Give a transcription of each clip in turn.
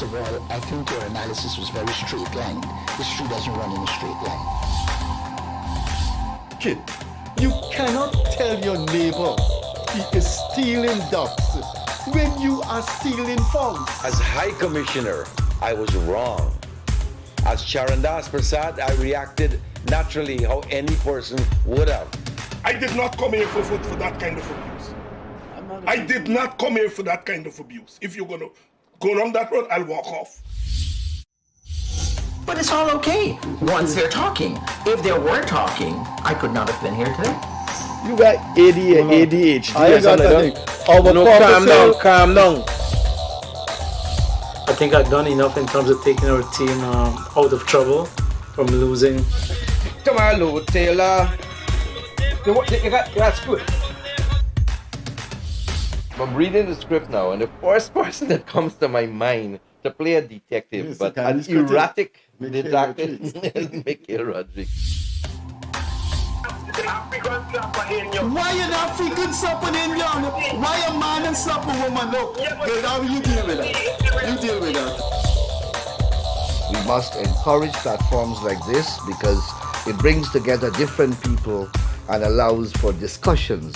First of all, I think your analysis was very straight-lined. History doesn't run in a straight line. Kid, you cannot tell your neighbor he is stealing ducks when you are stealing frogs. As High Commissioner, I was wrong. As Charandas Prasad, I reacted naturally how any person would have. I did not come here for that kind of abuse. I did not come here for that kind of abuse. If you're going to go down that road, I'll walk off. But it's all okay once they're talking. If they were talking, I could not have been here today. You got ADHD. I got nothing. Calm down. I think I've done enough in terms of taking our team out of trouble from losing. Tomorrow, Taylor. That's good. I'm reading the script now, and the first person that comes to my mind to play a detective, Yes, but the an kind of erratic Mikhail detective Rodriguez. is Mikhail Rodriguez. Why an African slap an Indian? Why a man and slap a woman? No, Gildarie, you deal with that. You deal with that. We must encourage platforms like this because it brings together different people and allows for discussions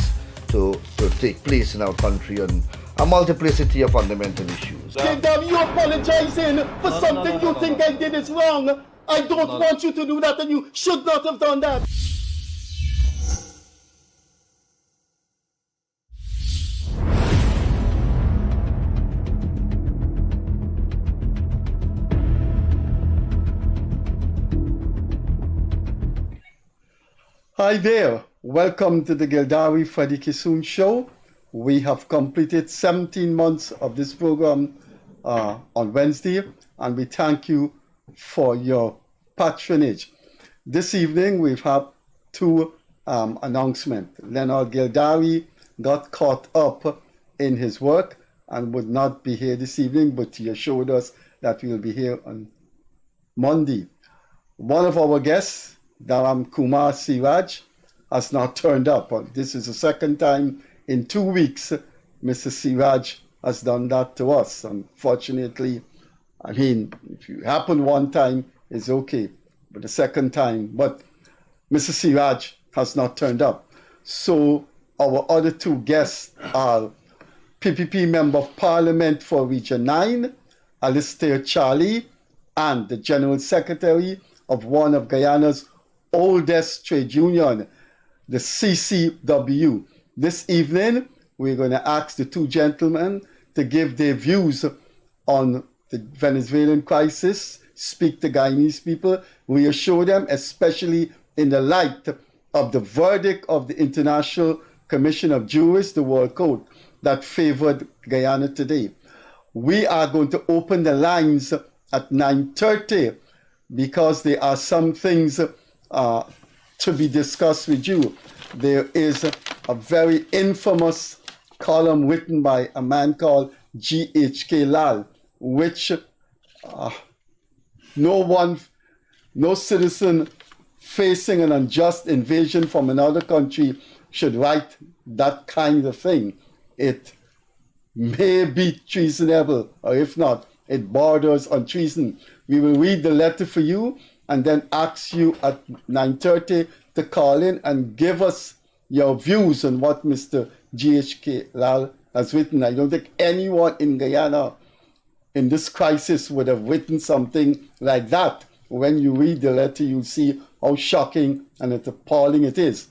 to take place in our country on a multiplicity of fundamental issues. Gildarie, you apologizing for something you think I did is wrong. I don't want you to do that, and you should not have done that. Hi there, welcome to the Gildarie Freddie Kissoon show. We have completed 17 months of this program on Wednesday, and we thank you for your patronage. This evening we've had two announcements. Leonard Gildarie got caught up in his work and would not be here this evening, but he assured us that we will be here on Monday. One of our guests, Dharamkumar Seeraj, has not turned up. This is the second time in 2 weeks Mr. Seeraj has done that to us. Unfortunately, I mean, if it happened one time, it's okay, but the second time, but Mr. Seeraj has not turned up. So our other two guests are PPP Member of Parliament for Region 9, Alister Charlie, and the General Secretary of one of Guyana's oldest trade union, the CCW. This evening, we're going to ask the two gentlemen to give their views on the Venezuelan crisis, speak to Guyanese people, reassure them, especially in the light of the verdict of the International Commission of Jurists, the World Court, that favored Guyana today. We are going to open the lines at 9:30 because there are some things to be discussed with you. There is a very infamous column written by a man called G.H.K. Lal, which no citizen facing an unjust invasion from another country should write that kind of thing. It may be treasonable, or if not, it borders on treason. We will read the letter for you and then ask you at 9:30 to call in and give us your views on what Mr. G.H.K. Lal has written. I don't think anyone in Guyana in this crisis would have written something like that. When you read the letter, you'll see how shocking and appalling it is.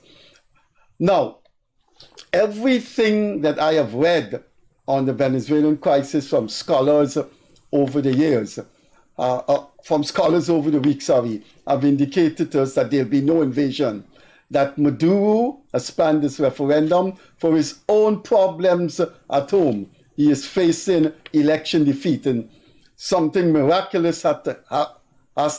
Now, everything that I have read on the Venezuelan crisis from scholars over the years, from scholars over the week, have indicated to us that there'll be no invasion, that Maduro has planned this referendum for his own problems at home. He is facing election defeat, and something miraculous has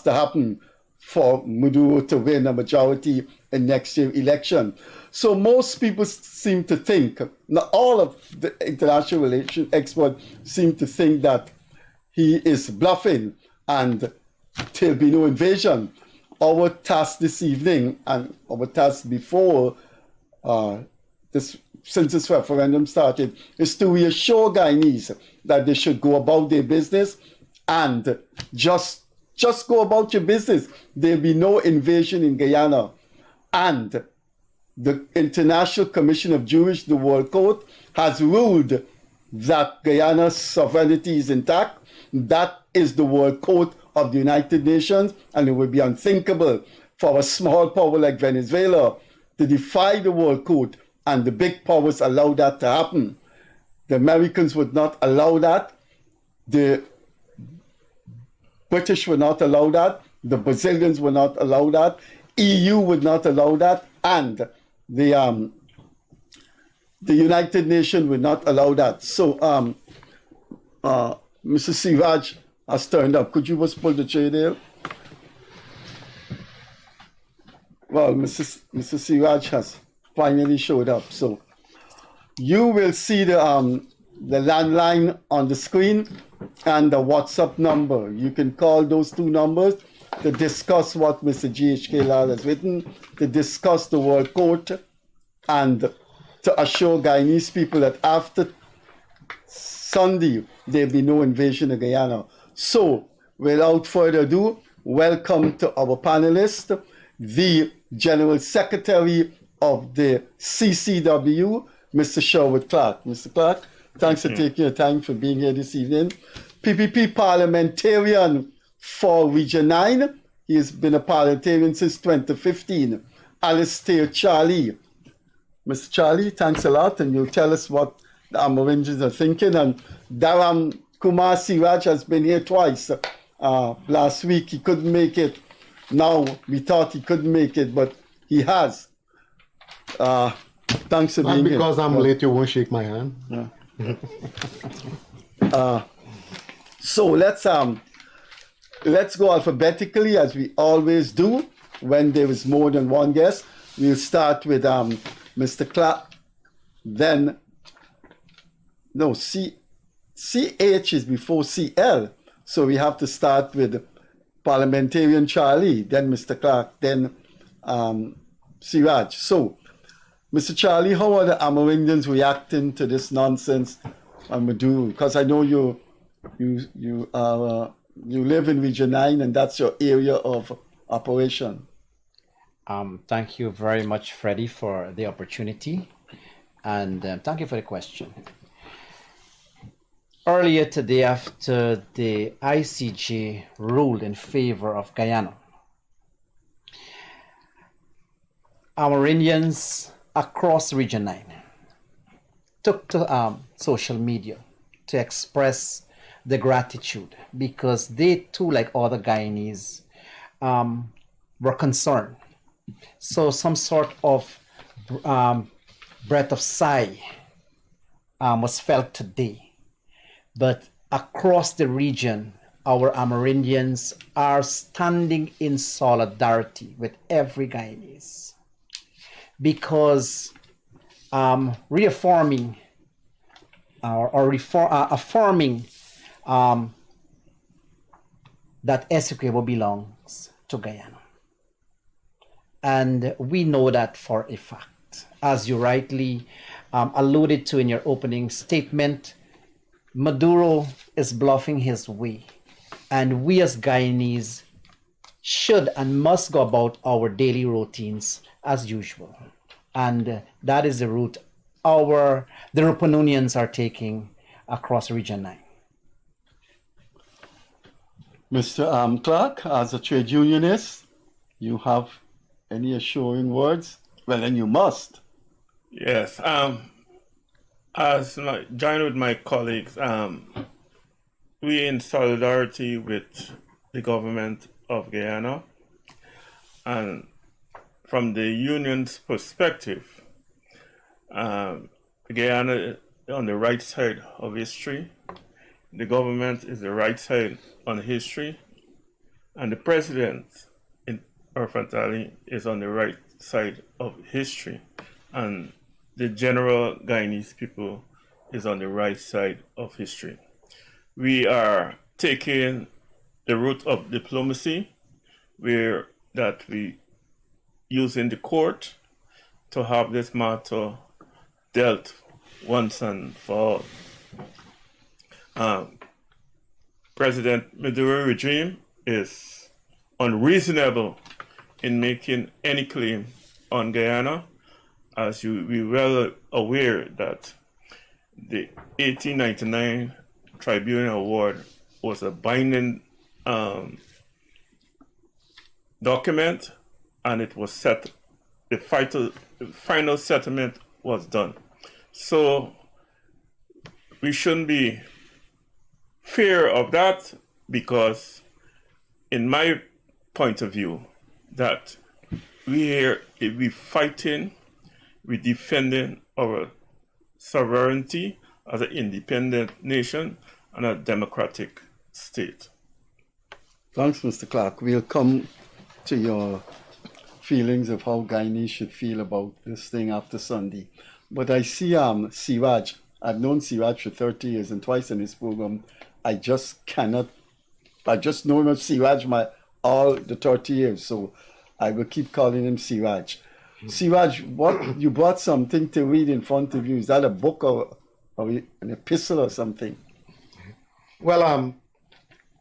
to happen for Maduro to win a majority in next year's election. So most people seem to think, not all of the international relations experts seem to think that he is bluffing and there'll be no invasion. Our task this evening and our task before since this referendum started is to reassure Guyanese that they should go about their business and just go about your business. There'll be no invasion in Guyana. And the International Commission of Jewish, the World Court, has ruled that Guyana's sovereignty is intact. That is the World Court of the United Nations, and it would be unthinkable for a small power like Venezuela to defy the World Court, and the big powers allow that to happen. The Americans would not allow that. The British would not allow that. The Brazilians would not allow that. EU would not allow that, and the United Nations would not allow that. So, Mr. Seeraj has turned up. Could you just pull the chair there? Well, Mr. Seeraj has finally showed up. So, you will see the landline on the screen and the WhatsApp number. You can call those two numbers to discuss what Mr. G.H.K. Lal has written, to discuss the World Court, and to assure Guyanese people that after Sunday, there'll be no invasion of Guyana. So, without further ado, welcome to our panelist, the General Secretary of the CCW, Mr. Sherwood Clarke. Mr. Clarke, thanks for taking your time for being here this evening. PPP parliamentarian for Region 9. He has been a parliamentarian since 2015. Alister Charlie. Mr. Charlie, thanks a lot, and you'll tell us what the Amerindians are thinking. And Dharamkumar Seeraj has been here twice. Last week he couldn't make it. Now we thought he couldn't make it, but he has. Thanks for being here. Because I'm late, you won't shake my hand. Yeah. So let's go alphabetically, as we always do when there is more than one guest. We'll start with Mr. Clarke, then no, CH is before CL, so we have to start with Parliamentarian Charlie, then Mr. Clarke, then Seeraj. So, Mr. Charlie, how are the Amerindians reacting to this nonsense Maduro? Because I know you live in Region 9 and that's your area of operation. Thank you very much, Freddie, for the opportunity, and thank you for the question. Earlier today, after the ICJ ruled in favor of Guyana, Amerindians across Region 9 took to social media to express their gratitude, because they too, like other Guyanese, were concerned. So some sort of breath of sigh was felt today. But across the region, our Amerindians are standing in solidarity with every Guyanese, because affirming that Essequibo belongs to Guyana. And we know that for a fact. As you rightly alluded to in your opening statement, Maduro is bluffing his way, and we as Guyanese should and must go about our daily routines as usual. And that is the route the Rupununians are taking across Region 9. Mr. Clarke, as a trade unionist, you have any assuring words? Well, then you must. Yes. As I join with my colleagues, we in solidarity with the government of Guyana, and from the union's perspective, Guyana is on the right side of history, the government is the right side on history, and the president in Orfantali is on the right side of history, and the general Guyanese people is on the right side of history. We are taking the route of diplomacy, where that we using the court to have this matter dealt once and for all. President Maduro regime is unreasonable in making any claim on Guyana, as we well aware that the 1899 Tribunal Award was a binding document, and it was set. The final settlement was done. So we shouldn't be fear of that, because in my point of view, that we fighting, we defending our sovereignty as an independent nation and a democratic state. Thanks, Mr. Clarke. We'll come to your feelings of how Guyanese should feel about this thing after Sunday. But I see Seeraj. I've known Seeraj for 30 years, and twice in his program, I just know him as Seeraj all the 30 years, so I will keep calling him Seeraj. Seeraj, what you brought something to read in front of you? Is that a book or an epistle or something? Well,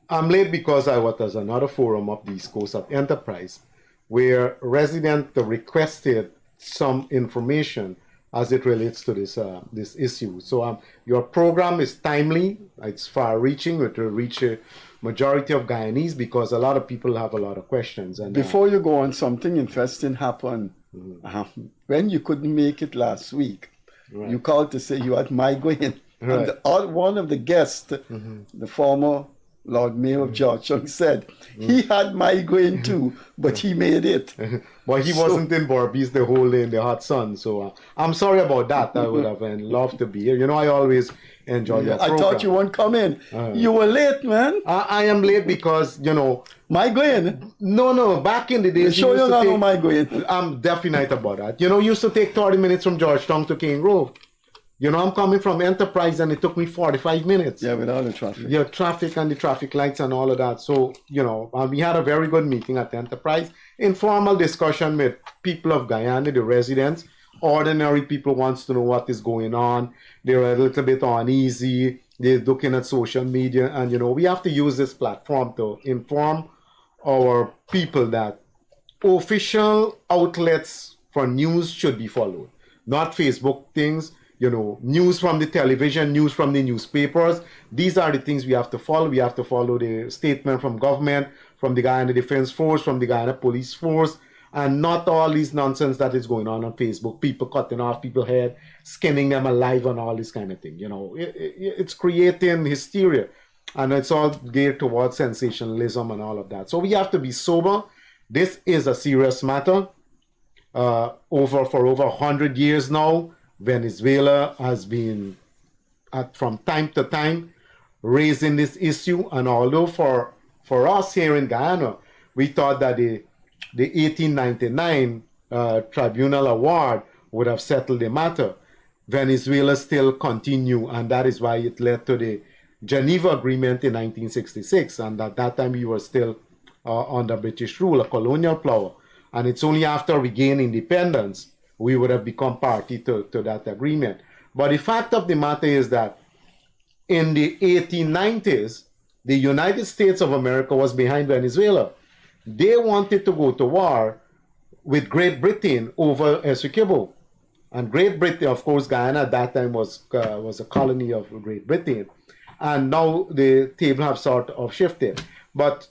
I'm late because I was at another forum up the East Coast at Enterprise, where residents requested some information as it relates to this issue. So your program is timely, it's far-reaching, it will reach a majority of Guyanese because a lot of people have a lot of questions. And before you go on, something interesting happened. When you couldn't make it last week, right, you called to say you had migraine. Right. And one of the guests, the former Lord Mayor of Georgetown, said he had migraine too, but he made it. But he wasn't in Barbies the whole day in the hot sun. So I'm sorry about that. I would have loved to be here. You know, I always enjoy your program. I thought you won't come in. You were late, man. I am late because, you know... Migraine? No. Back in the days... You have no migraine. I'm definite about that. You know, used to take 30 minutes from Georgetown to King Grove. You know, I'm coming from Enterprise and it took me 45 minutes. Yeah, with all the traffic. Yeah, traffic and the traffic lights and all of that. So, you know, we had a very good meeting at Enterprise. Informal discussion with people of Guyana, the residents. Ordinary people wants to know what is going on. They're a little bit uneasy. They're looking at social media. And, you know, we have to use this platform to inform our people that official outlets for news should be followed. Not Facebook things. You know, news from the television, news from the newspapers. These are the things we have to follow. We have to follow the statement from government, from the Guyana Defense Force, from the Guyana Police Force, and not all these nonsense that is going on Facebook. People cutting off people's head, skinning them alive, and all this kind of thing. You know, it's creating hysteria, and it's all geared towards sensationalism and all of that. So we have to be sober. This is a serious matter. For over 100 years now, Venezuela has been, from time to time, raising this issue. And although for us here in Guyana, we thought that the 1899 Tribunal Award would have settled the matter, Venezuela still continue, and that is why it led to the Geneva Agreement in 1966. And at that time, we were still under British rule, a colonial power. And it's only after we gained independence we would have become party to that agreement. But the fact of the matter is that in the 1890s, the United States of America was behind Venezuela. They wanted to go to war with Great Britain over Essequibo. And Great Britain, of course, Guyana at that time was a colony of Great Britain. And now the table have sort of shifted. But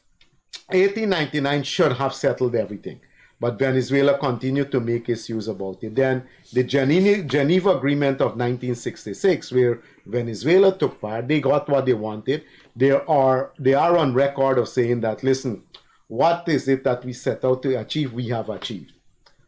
1899 should have settled everything. But Venezuela continued to make issues about it. Then the Geneva Agreement of 1966, where Venezuela took part, they got what they wanted. They are on record of saying that, listen, what is it that we set out to achieve, we have achieved.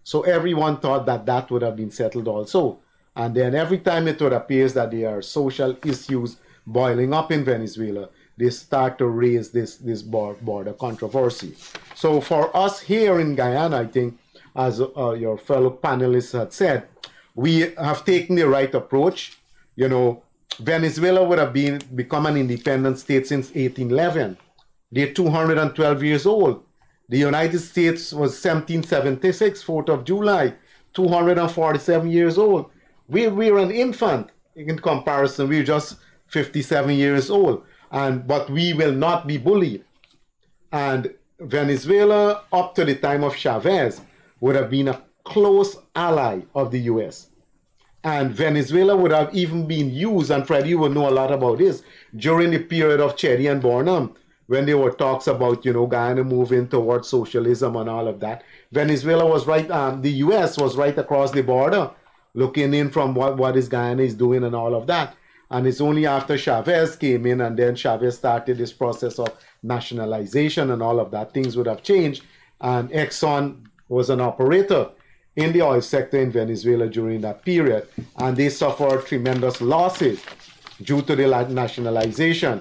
So everyone thought that that would have been settled also. And then every time it would appear that there are social issues boiling up in Venezuela, they start to raise this border controversy. So for us here in Guyana, I think, as your fellow panelists had said, we have taken the right approach. You know, Venezuela would have become an independent state since 1811. They're 212 years old. The United States was 1776, 4th of July, 247 years old. We're an infant in comparison. We're just 57 years old. but we will not be bullied. And Venezuela, up to the time of Chavez, would have been a close ally of the US. And Venezuela would have even been used, and Freddie would know a lot about this, during the period of Cherry and Burnham, when there were talks about, Guyana moving towards socialism and all of that. Venezuela was right, the US was right across the border, looking in from what is Guyana is doing and all of that. And it's only after Chavez came in, and then Chavez started this process of nationalization and all of that, things would have changed. And Exxon was an operator in the oil sector in Venezuela during that period, and they suffered tremendous losses due to the nationalization.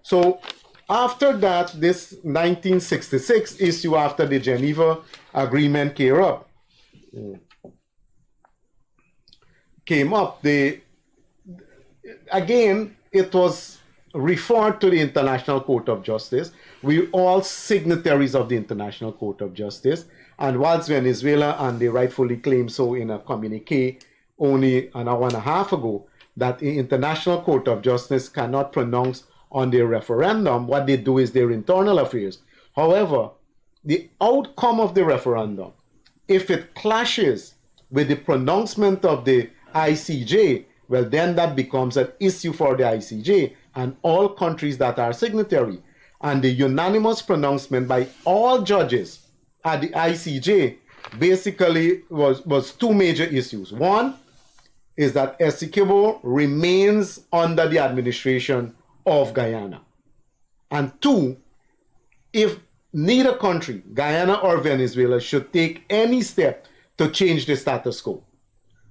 So after that, this 1966 issue, after the Geneva Agreement came up, again, it was referred to the International Court of Justice. We're all signatories of the International Court of Justice. And whilst Venezuela, and they rightfully claim so in a communique only an hour and a half ago, that the International Court of Justice cannot pronounce on their referendum, what they do is their internal affairs. However, the outcome of the referendum, if it clashes with the pronouncement of the ICJ, well, then that becomes an issue for the ICJ and all countries that are signatory. And the unanimous pronouncement by all judges at the ICJ basically was two major issues. One is that Essequibo remains under the administration of Guyana. And two, if neither country, Guyana or Venezuela, should take any step to change the status quo.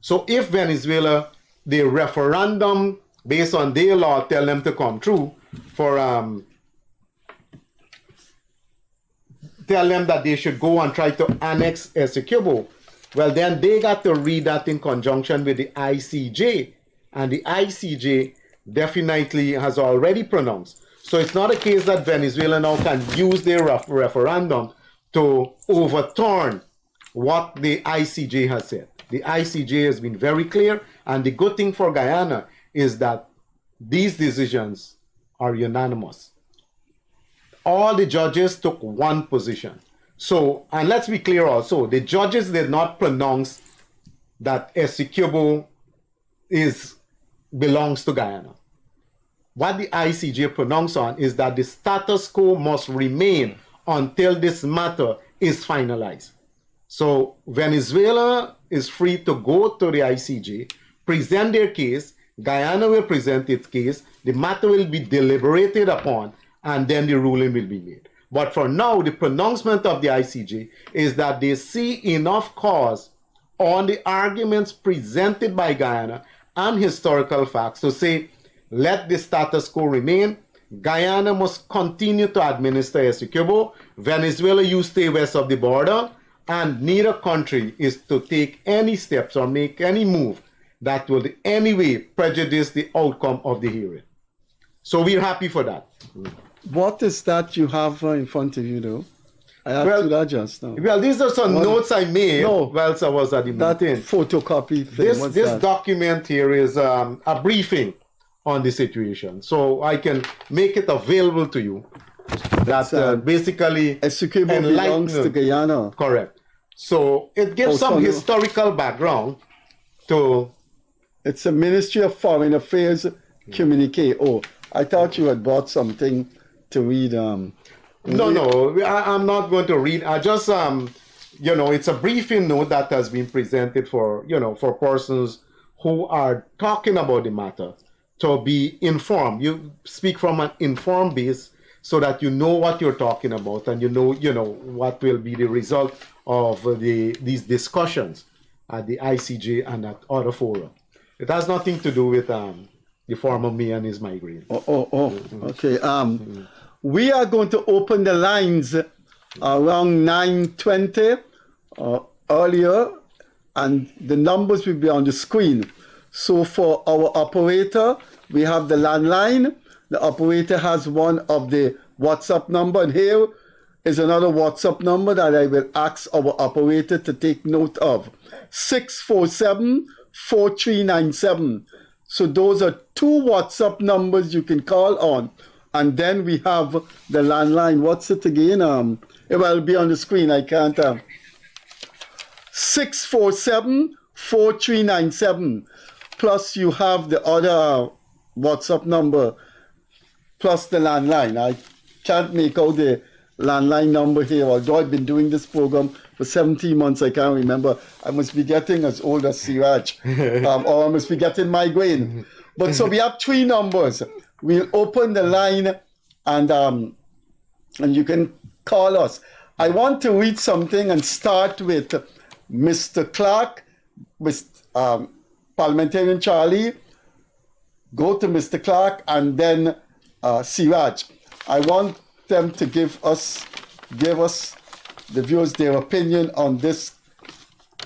So if Venezuela, the referendum based on their law tell them to come through for tell them that they should go and try to annex Essequibo, well, then they got to read that in conjunction with the ICJ, and the ICJ definitely has already pronounced. So it's not a case that Venezuela now can use their referendum to overturn what the ICJ has said. The ICJ has been very clear, and the good thing for Guyana is that these decisions are unanimous. All the judges took one position. So, and let's be clear also, the judges did not pronounce that Essequibo belongs to Guyana. What the ICJ pronounced on is that the status quo must remain until this matter is finalized. So Venezuela is free to go to the ICJ, present their case, Guyana will present its case, the matter will be deliberated upon, and then the ruling will be made. But for now, the pronouncement of the ICJ is that they see enough cause on the arguments presented by Guyana and historical facts to say, let the status quo remain. Guyana must continue to administer Essequibo. Venezuela, you stay west of the border, and neither country is to take any steps or make any move that will in any way prejudice the outcome of the hearing. So we're happy for that. What is that you have in front of you, though? I asked you that just now. Well, these are some notes I made whilst I was at the meeting. That photocopy thing. This document here is a briefing on the situation. So I can make it available to you. That basically Essequibo belongs to Guyana. Correct. So it gives some historical background to... It's a Ministry of Foreign Affairs communique. Oh, I thought you had bought something to read. No, I'm not going to read. I just, it's a briefing note that has been presented for, for persons who are talking about the matter to be informed. You speak from an informed base so that you know what you're talking about and you know what will be the result of these discussions at the ICJ and at other fora. It has nothing to do with the former me and his migraine. Okay. We are going to open the lines around 9:20 earlier, and the numbers will be on the screen. So for our operator, we have the landline. The operator has one of the WhatsApp number, and here is another WhatsApp number that I will ask our operator to take note of. 647-4397. So those are 2 WhatsApp numbers you can call on. And then we have the landline. What's it again? It will be on the screen. I can't. 647-4397. Plus you have the other WhatsApp number. Plus the landline. I can't make out the landline number here. Although I've been doing this program for 17 months, I can't remember. I must be getting as old as Seeraj. Or I must be getting migraine. But so we have 3 numbers. We'll open the line and you can call us. I want to read something and start with Mr. Clarke, with Parliamentarian Charlie. Go to Mr. Clarke and then Seeraj. I want them to give us, the viewers, their opinion on this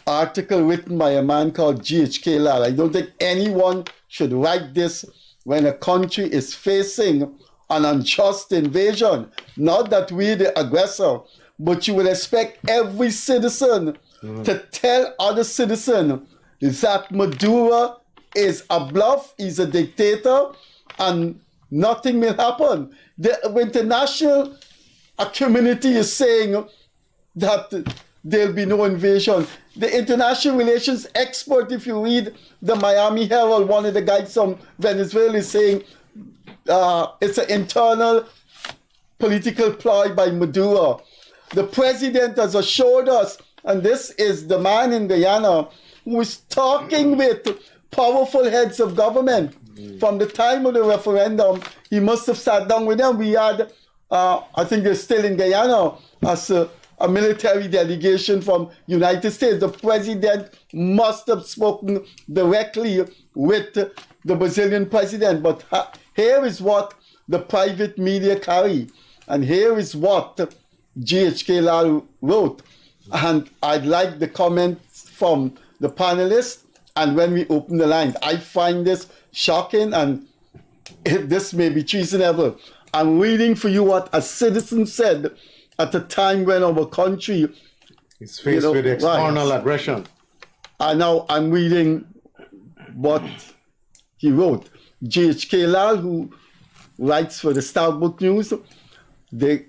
article written by a man called G.H.K. Lal. I don't think anyone should write this when a country is facing an unjust invasion. Not that we're the aggressor, but you would expect every citizen to tell other citizens that Maduro is a bluff, he's a dictator, and nothing will happen. The international community is saying that there'll be no invasion. The international relations expert, if you read the Miami Herald, one of the guys from Venezuela is saying it's an internal political ploy by Maduro. The president has assured us, and this is the man in Guyana who is talking with powerful heads of government. From the time of the referendum, he must have sat down with them. We had, I think they're still in Guyana, as a military delegation from United States. The president must have spoken directly with the Brazilian president. But here is what the private media carry. And here is what G.H.K. Lal wrote. And I'd like the comments from the panelists. And when we open the lines, I find this shocking, and this may be treasonable. I'm reading for you what a citizen said at a time when our country is faced with external aggression. And now I'm reading what he wrote. G.H.K. Lal, who writes for the Starbuck News, the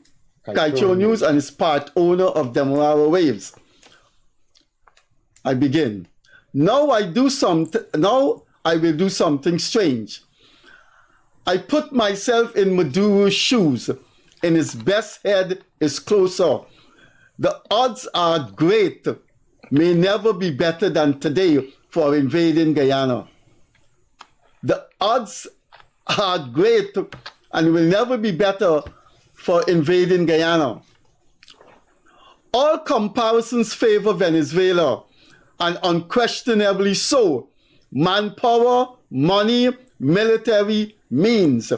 Kaito News, and is part owner of Demerara Waves. I begin. Now I will do something strange. I put myself in Maduro's shoes. In his best head is closer. The odds are great, may never be better than today for invading Guyana. The odds are great and will never be better for invading Guyana. All comparisons favor Venezuela, and unquestionably so. Manpower, money, military means.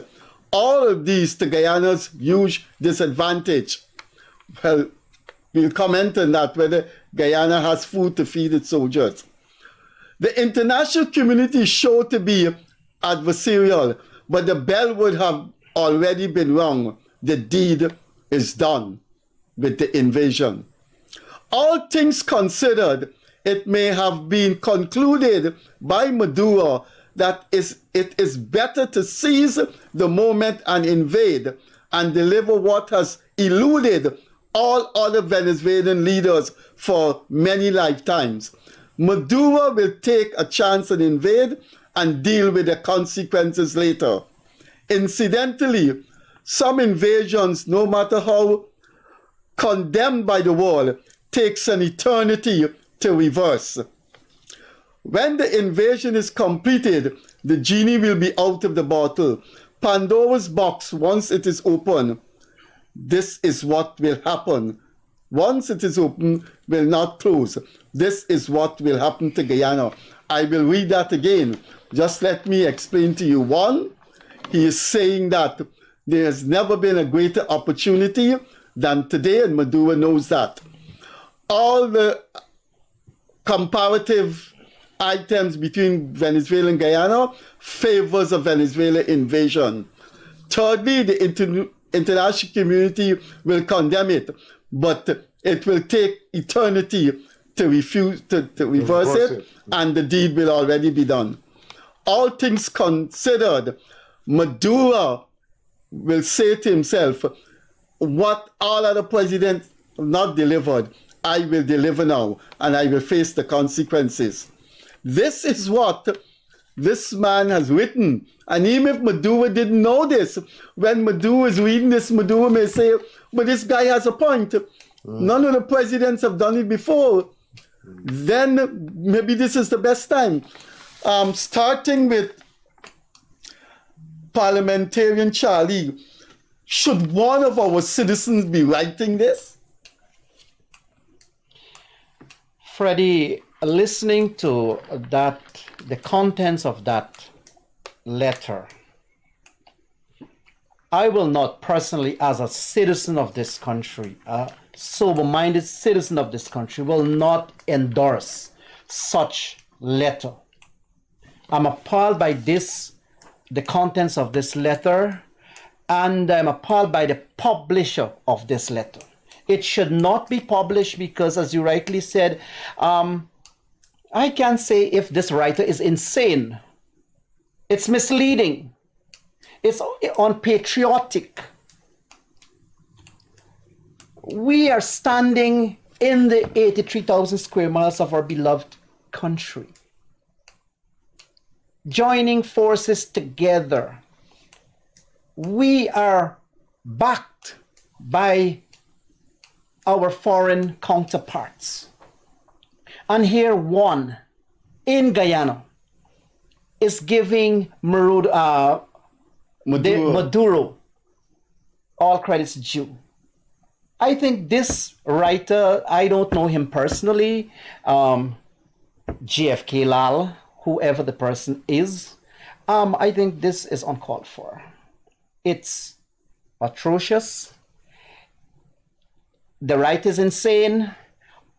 All of these to Guyana's huge disadvantage. Well, we'll comment on that, whether Guyana has food to feed its soldiers. The international community is sure to be adversarial, but the bell would have already been rung. The deed is done with the invasion. All things considered, it may have been concluded by Maduro that it is better to seize the moment and invade and deliver what has eluded all other Venezuelan leaders for many lifetimes. Maduro will take a chance and invade and deal with the consequences later. Incidentally, some invasions, no matter how condemned by the world, takes an eternity to reverse. When the invasion is completed, the genie will be out of the bottle. Pandora's box, once it is open, this is what will happen. Once it is open, will not close. This is what will happen to Guyana. I will read that again. Just let me explain to you. One, he is saying that there has never been a greater opportunity than today, and Maduro knows that. All the comparative items between Venezuela and Guyana favors a Venezuela invasion. Thirdly, the international community will condemn it, but it will take eternity to reverse it, and the deed will already be done. all things considered, Maduro will say to himself, what all other presidents have not delivered, I will deliver now, and I will face the consequences. This is what this man has written. And even if Maduro didn't know this, when Maduro is reading this, Maduro may say, but this guy has a point. None of the presidents have done it before. Then maybe this is the best time. Starting with parliamentarian Charlie, should one of our citizens be writing this? Freddie, listening to that, the contents of that letter, I will not personally, as a citizen of this country, a sober-minded citizen of this country, will not endorse such letter. I'm appalled by this, the contents of this letter, and I'm appalled by the publisher of this letter. It should not be published because, as you rightly said, I can't say if this writer is insane. It's misleading. It's unpatriotic. We are standing in the 83,000 square miles of our beloved country, joining forces together. We are backed by our foreign counterparts. And here one in Guyana is giving Maduro all credits due. I think this writer, I don't know him personally, JFK Lal, whoever the person is, I think this is uncalled for. It's atrocious. The writer is insane,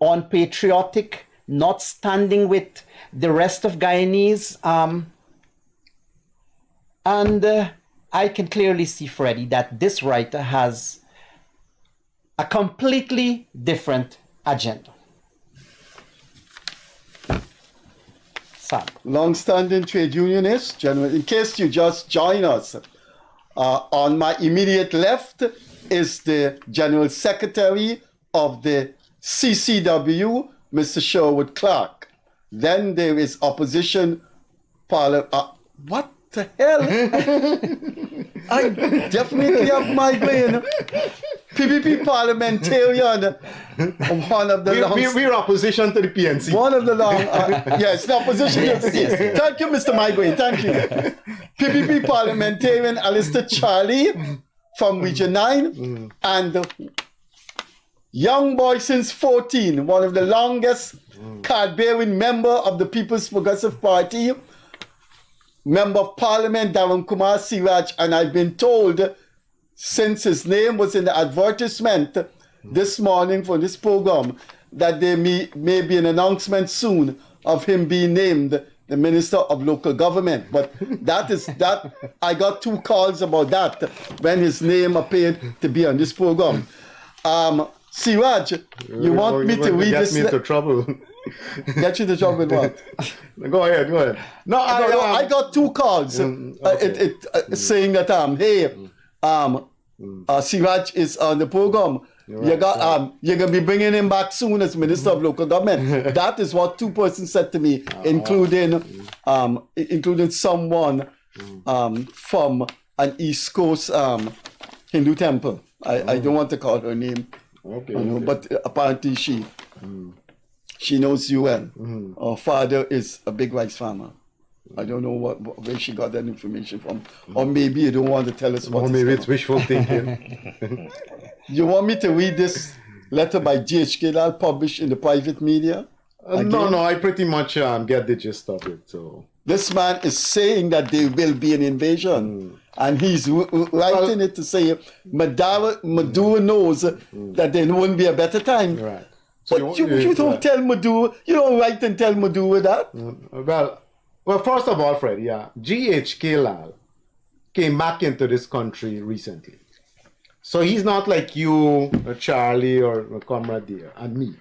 unpatriotic, not standing with the rest of Guyanese. And I can clearly see, Freddie, that this writer has a completely different agenda. Sam. Long-standing trade unionist, General, in case you just join us, on my immediate left is the General Secretary of the CCW, Mr. Sherwood Clarke. Then there is opposition what the hell? I definitely have migraine. PPP parliamentarian, one of the we're opposition to the PNC. One of the long, yes, the opposition. Yes. Thank you, Mr. Migraine. Thank you. PPP parliamentarian Alister Charlie from Region 9, and young boy since 14, one of the longest card-bearing member of the People's Progressive Party, Member of Parliament Dharamkumar Seeraj, and I've been told since his name was in the advertisement this morning for this program that there may be an announcement soon of him being named the Minister of Local Government. But that I got 2 calls about that when his name appeared to be on this program. Seeraj, you want me to read this? Get me into trouble. Get you into trouble with what? Go ahead. No, I got 2 calls saying that hey, Seeraj is on the program. You're gonna be bringing him back soon as Minister of Local Government. That is what 2 persons said to me, including someone from an East Coast Hindu temple. I don't want to call her name. Okay. But apparently she knows you well. Her father is a big rice farmer. I don't know where she got that information from. Or maybe you don't want to tell us what. Or maybe it's wishful thinking. You want me to read this letter by GHK Lal published in the private media? No, I pretty much get the gist of it. So this man is saying that there will be an invasion. And he's writing it to say Maduro knows that there won't be a better time. Right. So but you don't tell Maduro, you don't write and tell Maduro that. Well, first of all, Fred, GHK Lal came back into this country recently. So he's not like you, or Charlie, or Comrade Deere, and me.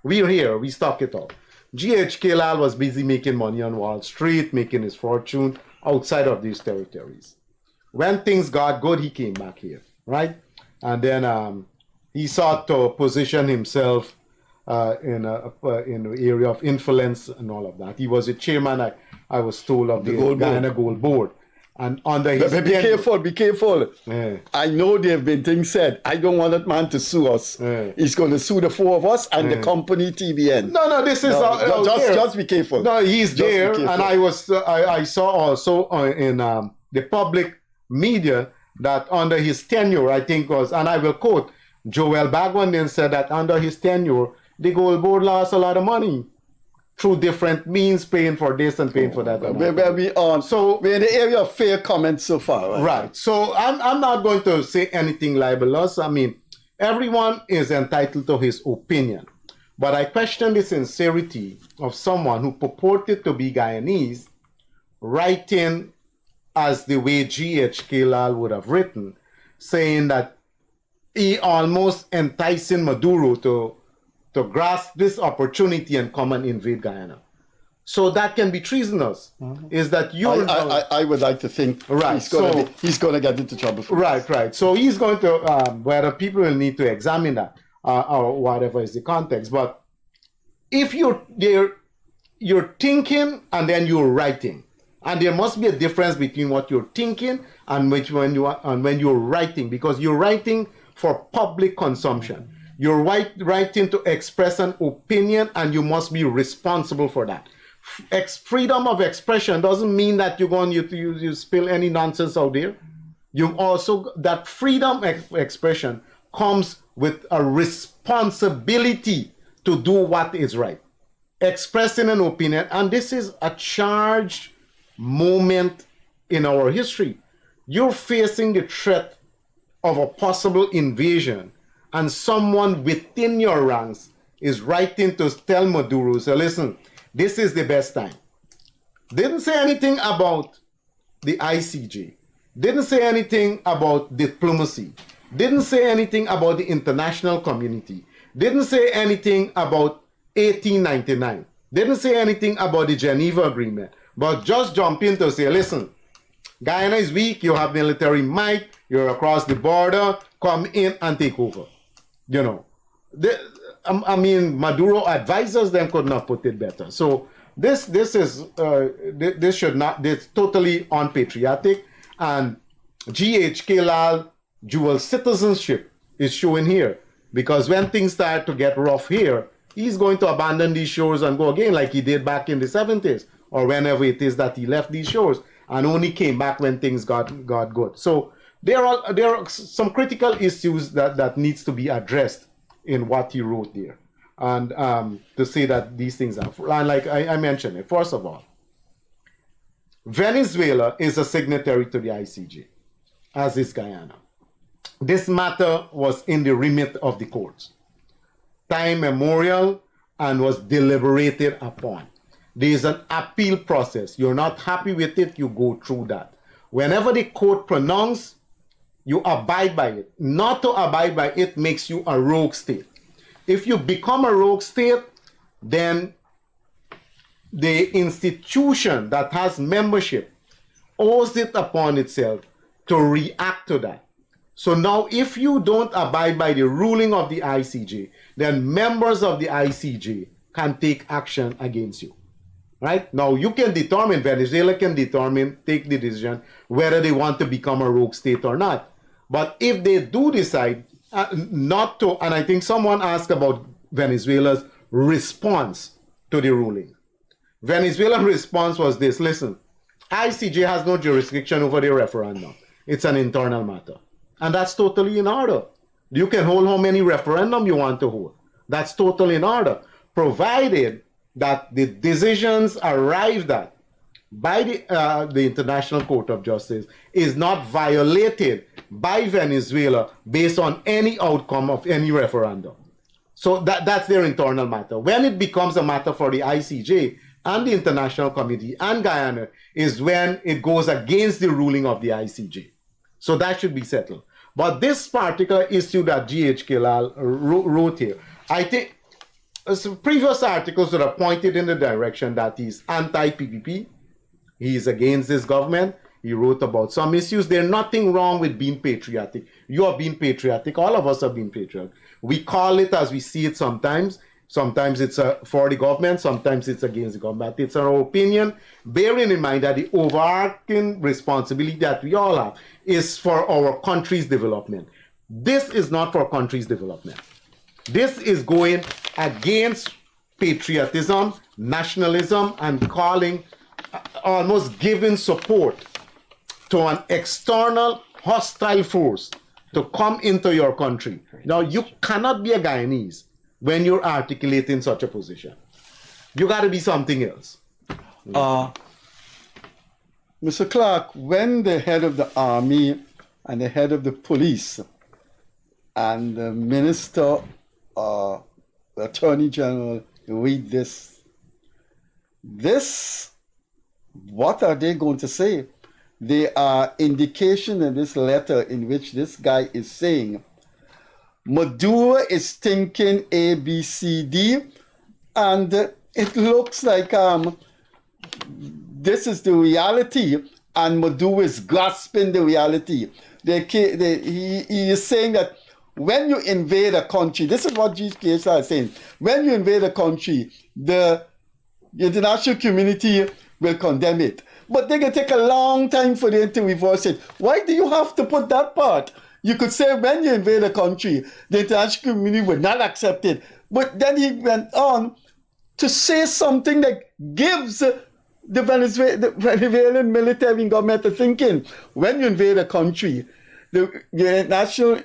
We're here, we stuck it out. G.H.K. Lal was busy making money on Wall Street, making his fortune outside of these territories. When things got good, he came back here, right? And then he sought to position himself in the area of influence and all of that. He was a chairman, I was told, of the Guyana Gold Board. And under his... Be careful. Yeah. I know there have been things said. I don't want that man to sue us. Yeah. He's going to sue the four of us and the company TBN. No, this is... just be careful. No, he's Just be there. careful. And I saw also in the public media that under his tenure, I think was, and I will quote, Joel Bagwan then said that under his tenure, the Gold Board lost a lot of money through different means, paying for this and paying for that. So we're in the area of fair comment so far. Right. So I'm not going to say anything libelous. I mean, everyone is entitled to his opinion. But I question the sincerity of someone who purported to be Guyanese, writing as the way G.H.K. Lal would have written, saying that he almost enticing Maduro to grasp this opportunity and come and invade Guyana. So that can be treasonous. Is that you? I would like to think he's going to get into trouble for this. Right. So he's going to, whether people will need to examine that or whatever is the context. But if you're thinking and then you're writing, and there must be a difference between what you're thinking and when you're writing, because you're writing for public consumption. You're writing to express an opinion, and you must be responsible for that. Freedom of expression doesn't mean that you're going to spill any nonsense out there. You also, that freedom of expression comes with a responsibility to do what is right. Expressing an opinion, and this is a charged moment in our history. You're facing the threat of a possible invasion, and someone within your ranks is writing to tell Maduro, so listen, this is the best time. Didn't say anything about the ICJ. Didn't say anything about diplomacy. Didn't say anything about the international community. Didn't say anything about 1899. Didn't say anything about the Geneva Agreement. But just jump in to say, listen, Guyana is weak, you have military might, you're across the border, come in and take over. You know, Maduro advisors them could not put it better. So this should not, this totally unpatriotic, and G.H.K. Lal dual citizenship is showing here, because when things start to get rough here, he's going to abandon these shores and go again like he did back in the 70s or whenever it is that he left these shores, and only came back when things got good. So there are some critical issues that needs to be addressed in what he wrote there, and to say that these things are, and like I mentioned it, first of all, Venezuela is a signatory to the ICJ, as is Guyana. This matter was in the remit of the courts, time memorial, and was deliberated upon. There is an appeal process. You're not happy with it, you go through that. Whenever the court pronounces, you abide by it. Not to abide by it makes you a rogue state. If you become a rogue state, then the institution that has membership owes it upon itself to react to that. So now if you don't abide by the ruling of the ICJ, then members of the ICJ can take action against you. Right? Now you can determine, Venezuela can determine, take the decision whether they want to become a rogue state or not. But if they do decide not to, and I think someone asked about Venezuela's response to the ruling. Venezuela's response was this: listen, ICJ has no jurisdiction over the referendum. It's an internal matter. And that's totally in order. You can hold how many referendum you want to hold. That's totally in order, provided that the decisions arrived at by the International Court of Justice is not violated by Venezuela based on any outcome of any referendum. So that's their internal matter. When it becomes a matter for the ICJ and the international committee and Guyana is when it goes against the ruling of the ICJ. So that should be settled. But this particular issue that G.H.K. Lal wrote here, I think previous articles that are pointed in the direction that he's anti-PPP, he's against this government. He wrote about some issues. There's nothing wrong with being patriotic. You are being patriotic. All of us are being patriotic. We call it as we see it sometimes. Sometimes it's for the government. Sometimes it's against the government. It's our opinion, bearing in mind that the overarching responsibility that we all have is for our country's development. This is not for country's development. This is going against patriotism, nationalism, and calling, almost giving support to an external hostile force to come into your country. Now, you cannot be a Guyanese when you're articulating such a position. You got to be something else. Mr. Clarke, when the head of the army and the head of the police and the minister, the attorney general read this, what are they going to say? There are indications in this letter in which this guy is saying Maduro is thinking A, B, C, D, and it looks like this is the reality, and Maduro is grasping the reality. He is saying that when you invade a country, this is what GKSR is saying, when you invade a country, the international community will condemn it. But they can take a long time for them to reverse it. Why do you have to put that part? You could say when you invade a country, the international community will not accept it. But then he went on to say something that gives the Venezuelan military and government a thinking. When you invade a country, the international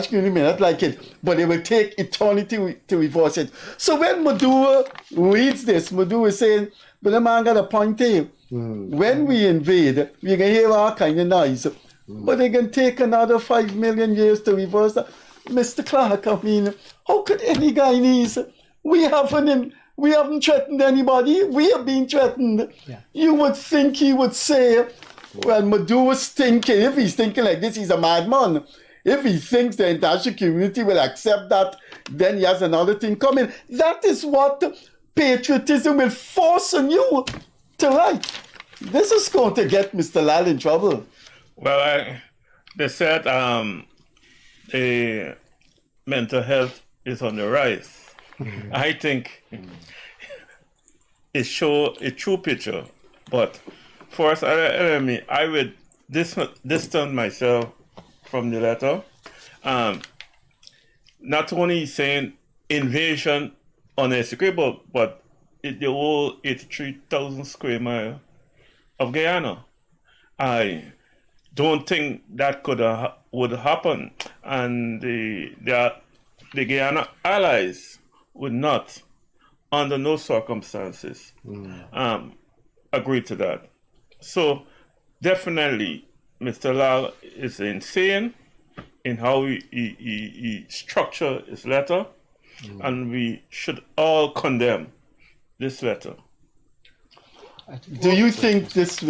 community may not like it, but it will take eternity to reverse it. So when Maduro reads this, Maduro is saying, but the man got a point here. When we invade, we can hear all kind of noise, but they can take another 5 million years to reverse that. Mr. Clarke, I mean, how could any Guyanese? We haven't threatened anybody. We are being threatened. Yeah. You would think he would say, well, Maduro's thinking, if he's thinking like this, he's a madman. If he thinks the international community will accept that, then he has another thing coming. That is what patriotism will force on you to write. This is going to get Mr. Lal in trouble. Well, they said the mental health is on the rise. I think it shows a true picture. But first, I would distance myself from the letter. Not only saying invasion unexecutable, but the whole 83,000 square mile of Guyana. I don't think that would happen, and the Guyana allies would not, under no circumstances, agree to that. So definitely, Mr. Lal is insane in how he structured his letter, and we should all condemn this letter. Do you think this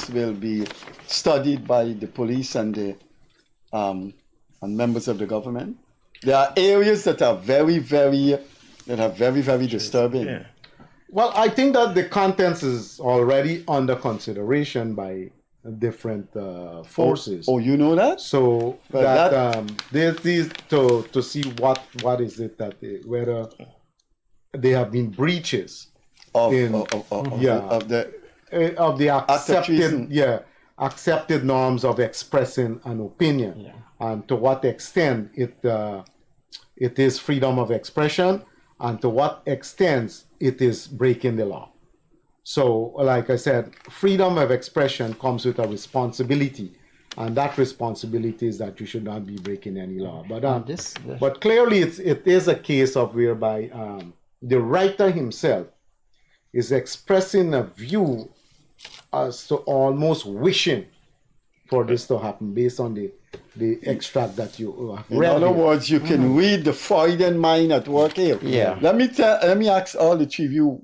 will be studied by the police and the and members of the government? There are areas that are very, very disturbing. Yeah. Well, I think that the contents is already under consideration by different forces. Oh, you know that? So there's these to see what is it that whether there have been breaches of the accepted norms of expressing an opinion, and to what extent it is freedom of expression, and to what extent it is breaking the law. So, like I said, freedom of expression comes with a responsibility, and that responsibility is that you should not be breaking any law. But clearly, it is a case of whereby the writer himself is expressing a view as to almost wishing for this to happen based on the extract that you have read. In other words, you can read the Freudian mind at work here. Yeah. Let me ask all the three of you.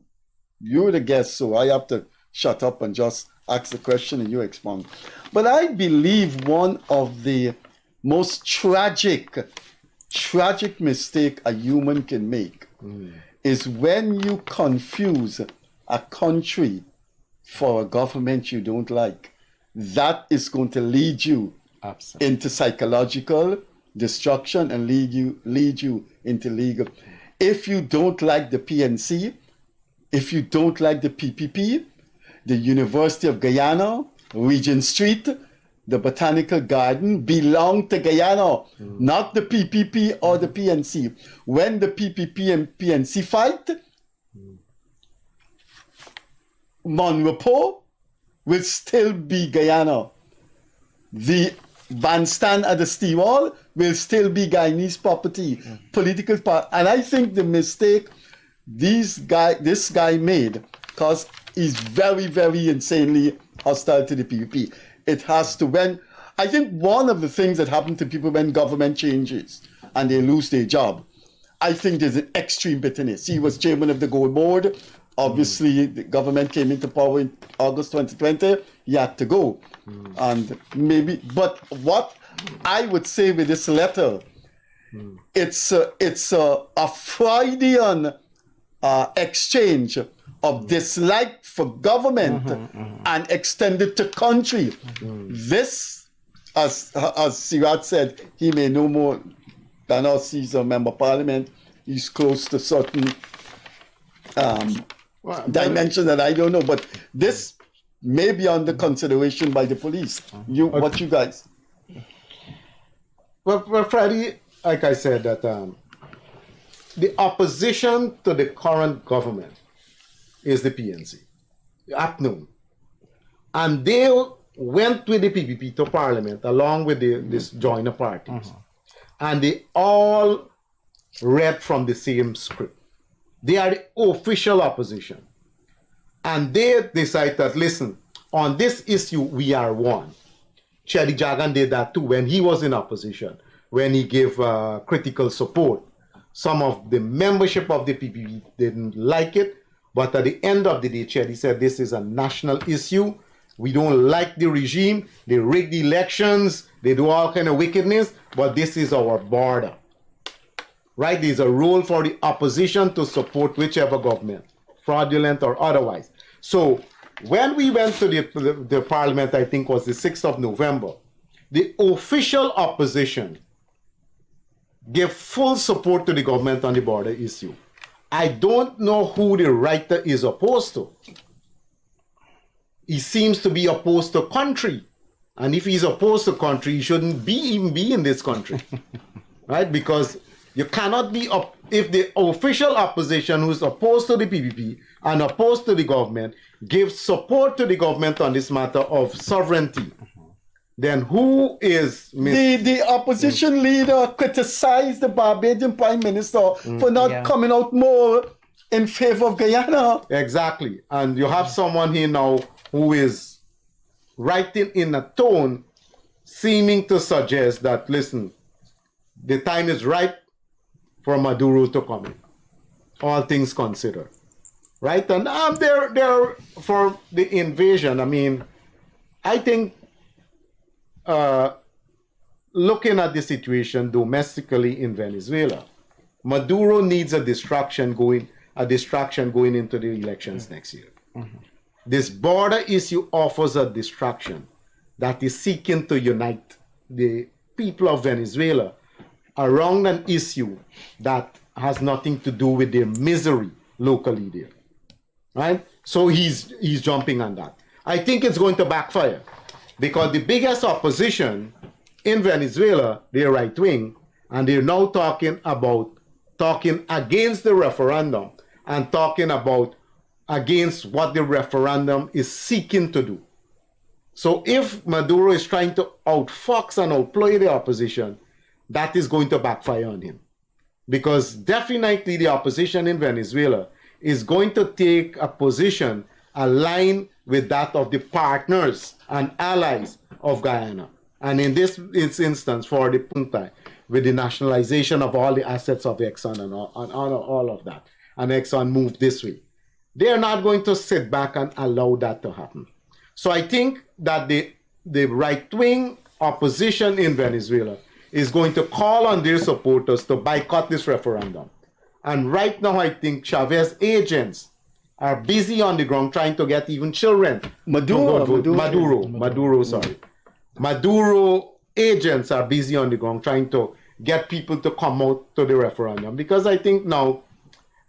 You're the guest, so I have to shut up and just ask the question and you expound. But I believe one of the most tragic mistake a human can make is when you confuse a country for a government you don't like, that is going to lead you into psychological destruction and lead you into legal. If you don't like the PNC, if you don't like the PPP, the University of Guyana, Regent Street, the Botanical Garden belong to Guyana, not the PPP or the PNC. When the PPP and PNC fight, Monrepo will still be Guyana. The bandstand at the Seawall will still be Guyanese property, political part. And I think the mistake this guy made, because he's very, very insanely hostile to the PPP. It has to I think one of the things that happen to people when government changes and they lose their job, I think there's an extreme bitterness. He was chairman of the Gold Board. Obviously, the government came into power in August 2020. He had to go. And but what I would say with this letter, it's a Freudian exchange of dislike for government and extended to country. This, as Seeraj said, he may no more than us. He's a member of parliament. He's close to certain dimension that I don't know, but this may be under consideration by the police. What you guys? Well, Freddie, like I said, that the opposition to the current government is the PNC, APNUM. And they went with the PPP to parliament along with this joiner parties. And they all read from the same script. They are the official opposition. And they decide that, listen, on this issue, we are one. Cherry Jagan did that too when he was in opposition, when he gave critical support. Some of the membership of the PPP didn't like it, but at the end of the day, Cherry said this is a national issue. We don't like the regime. They rig the elections. They do all kind of wickedness, but this is our border. Right? There's a role for the opposition to support whichever government, fraudulent or otherwise. So when we went to the parliament, I think was the 6th of November, the official opposition gave full support to the government on the border issue. I don't know who the writer is opposed to. He seems to be opposed to country. And if he's opposed to country, he shouldn't even be in this country. Right? Because you cannot be if the official opposition who's opposed to the PPP and opposed to the government gives support to the government on this matter of sovereignty, then who is... The opposition leader criticized the Barbadian Prime Minister for not coming out more in favor of Guyana. Exactly. And you have someone here now who is writing in a tone seeming to suggest that, listen, the time is ripe for Maduro to come in, all things considered. Right? And they're for the invasion. I mean, I think looking at the situation domestically in Venezuela, Maduro needs a distraction going into the elections next year. This border issue offers a distraction that is seeking to unite the people of Venezuela around an issue that has nothing to do with their misery locally there. Right? So he's jumping on that. I think it's going to backfire because the biggest opposition in Venezuela, they're right wing, and they're now talking against the referendum and talking about against what the referendum is seeking to do. So if Maduro is trying to outfox and outplay the opposition, that is going to backfire on him. Because definitely the opposition in Venezuela is going to take a position aligned with that of the partners and allies of Guyana. And in this instance, for the Punta, with the nationalization of all the assets of Exxon and all of that, and Exxon moved this way. They're not going to sit back and allow that to happen. So I think that the right-wing opposition in Venezuela is going to call on their supporters to boycott this referendum And right now, I think Chavez agents are busy on the ground trying to get even children. Maduro agents are busy on the ground trying to get people to come out to the referendum. Because I think now,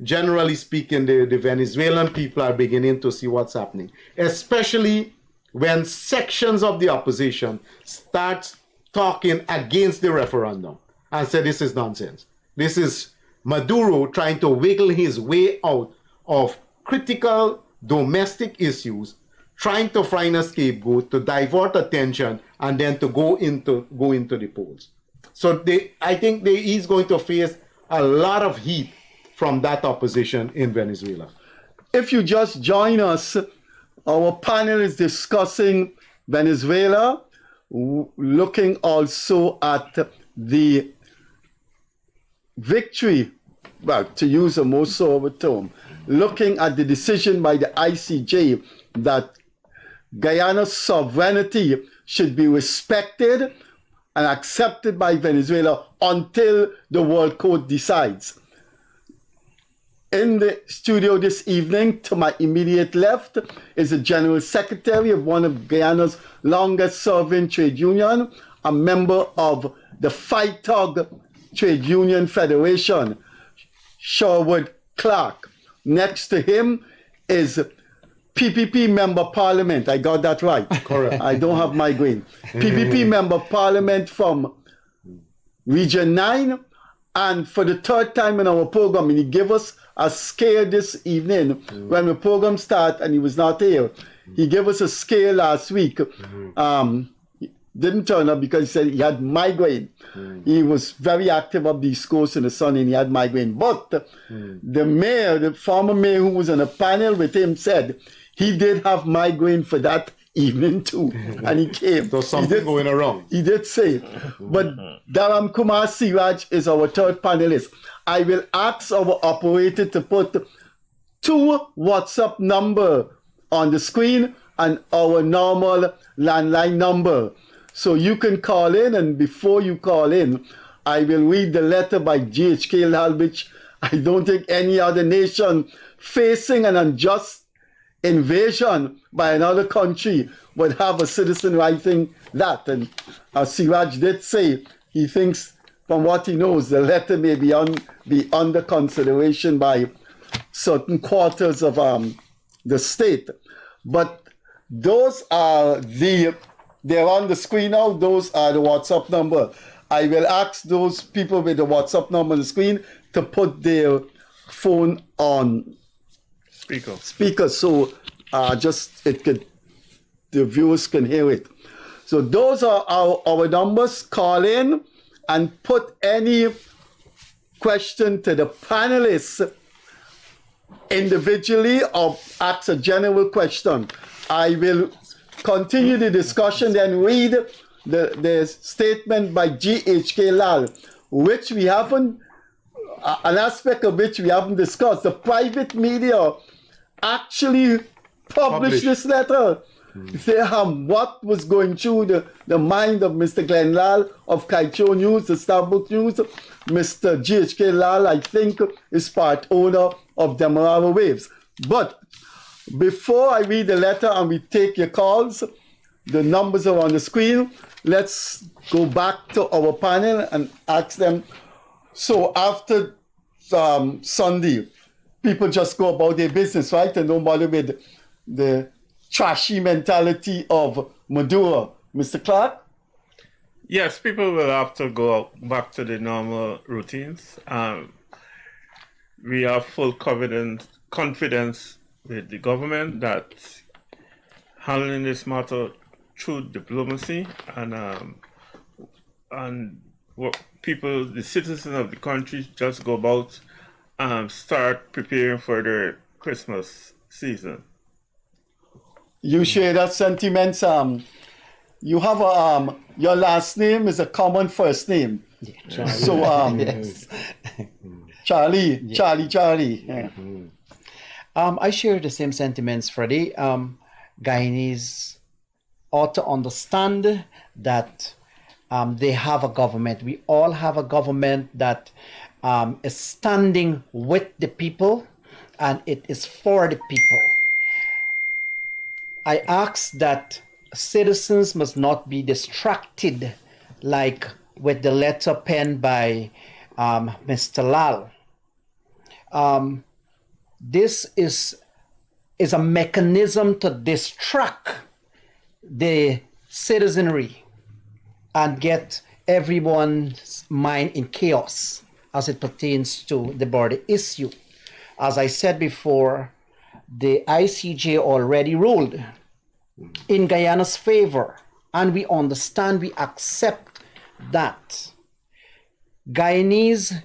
generally speaking, the Venezuelan people are beginning to see what's happening, especially when sections of the opposition start talking against the referendum and say this is nonsense. This is Maduro trying to wiggle his way out of critical domestic issues, trying to find a scapegoat to divert attention and then to go into the polls. So I think he's going to face a lot of heat from that opposition in Venezuela. If you just join us, our panel is discussing Venezuela, looking also at the victory, well, to use a more sober term, looking at the decision by the ICJ that Guyana's sovereignty should be respected and accepted by Venezuela until the World Court decides. In the studio this evening, to my immediate left, is the General Secretary of one of Guyana's longest serving trade union, a member of the Fight Tug Trade Union Federation, Sherwood Clarke. Next to him is PPP Member Parliament. I got that right. Correct. I don't have migraine. PPP Member Parliament from Region 9. And for the third time in our program, and he gave us a scare this evening when the program started and he was not here. He gave us a scare last week. He didn't turn up because he said he had migraine. He was very active up the East Coast in the sun and he had migraine. But the mayor, the former mayor who was on a panel with him said he did have migraine for that evening too. And he came. So something going around. He did say it. But Dharamkumar Seeraj is our third panelist. I will ask our operator to put 2 WhatsApp number on the screen and our normal landline number. So you can call in, and before you call in, I will read the letter by GHK Lal, which I don't think any other nation facing an unjust invasion by another country would have a citizen writing that. And Siraj did say he thinks, from what he knows, the letter may be under consideration by certain quarters of the state. But those are they're on the screen now. Those are the WhatsApp number. I will ask those people with the WhatsApp number on the screen to put their phone on speaker, so the viewers can hear it. So those are our numbers. Call in and put any question to the panelists individually or ask a general question. I will continue the discussion, then read the statement by GHK Lal, which we haven't, an aspect of which we haven't discussed. The private media actually published this letter. Say what was going through the mind of Mr. Glenn Lal of Kaicho News, the Starbucks News. Mr. GHK Lal, I think, is part owner of Demerara Waves. But before I read the letter and we take your calls, the numbers are on the screen. Let's go back to our panel and ask them. So after Sunday, people just go about their business, right? And don't bother with the trashy mentality of Maduro. Mr. Clarke? Yes, people will have to go back to the normal routines. We have full confidence with the government that handling this matter through diplomacy and what people, the citizens of the country, just go about start preparing for their Christmas season. You share that sentiment, you have your last name is a common first name. Yeah. So yes. Charlie. Yeah. I share the same sentiments, Freddie. Guyanese ought to understand that they have a government. We all have a government that is standing with the people, and it is for the people. I ask that citizens must not be distracted like with the letter penned by Mr. Lal. This is a mechanism to distract the citizenry and get everyone's mind in chaos as it pertains to the border issue. As I said before, the ICJ already ruled in Guyana's favor, and we understand, we accept that Guyanese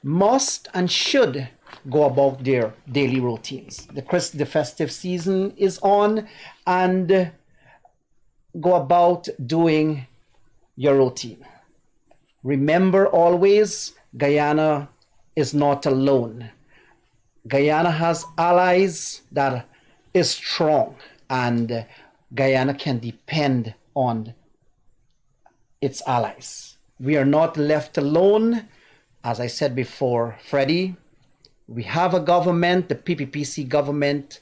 must and should go about their daily routines. The festive season is on, and go about doing your routine. Remember always, Guyana is not alone. Guyana has allies that is strong, and Guyana can depend on its allies. We are not left alone. As I said before, Freddie, we have a government, the PPPC government,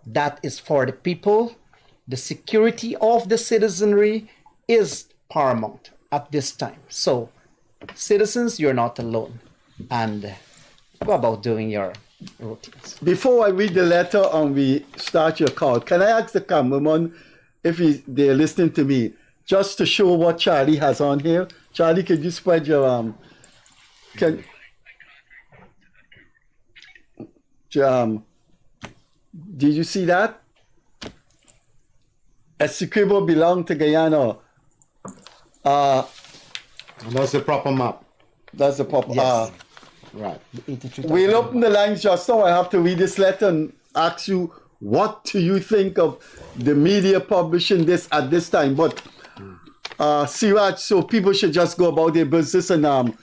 that is for the people. The security of the citizenry is paramount at this time. So, citizens, you're not alone. And go about doing your routines. Before I read the letter and we start your call, can I ask the cameraman if they're listening to me, just to show what Charlie has on here? Charlie, could you spread your did you see that? Essequibo belonged to Guyana. And that's the proper map. That's the proper. Yes. Right. We'll open the lines just now. I have to read this letter and ask you, what do you think of the media publishing this at this time? But Seeraj, so people should just go about their business and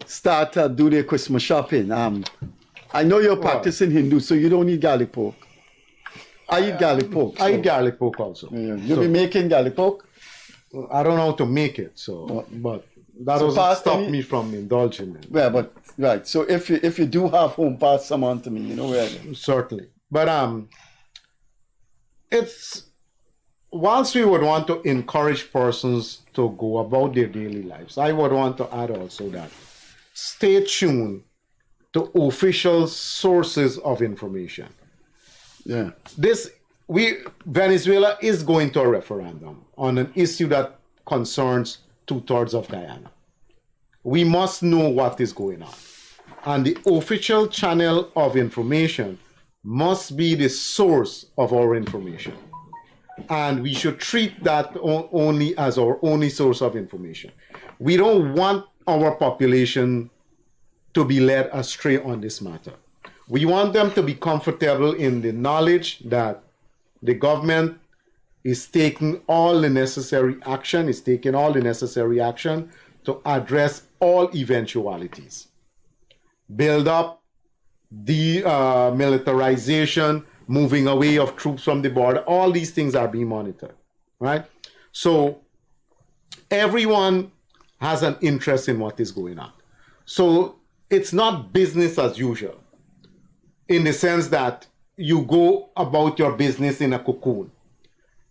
start to do their Christmas shopping. I know you're practicing Hindu, so you don't need garlic pork. I eat garlic pork. I eat garlic pork also. Yeah. You'll be making garlic pork? I don't know how to make it, so but that doesn't stop me from indulging it. Yeah, but right. So if you do have home, pass some on to me. You know where. Certainly, but it's whilst we would want to encourage persons to go about their daily lives, I would want to add also that stay tuned to official sources of information. Yeah. Venezuela is going to a referendum on an issue that concerns 2/3 of Guyana. We must know what is going on. And the official channel of information must be the source of our information. And we should treat that only as our only source of information. We don't want our population to be led astray on this matter. We want them to be comfortable in the knowledge that the government is taking all the necessary action, to address all eventualities. Build up, militarization, moving away of troops from the border, all these things are being monitored, right? So everyone has an interest in what is going on. So it's not business as usual, in the sense that you go about your business in a cocoon.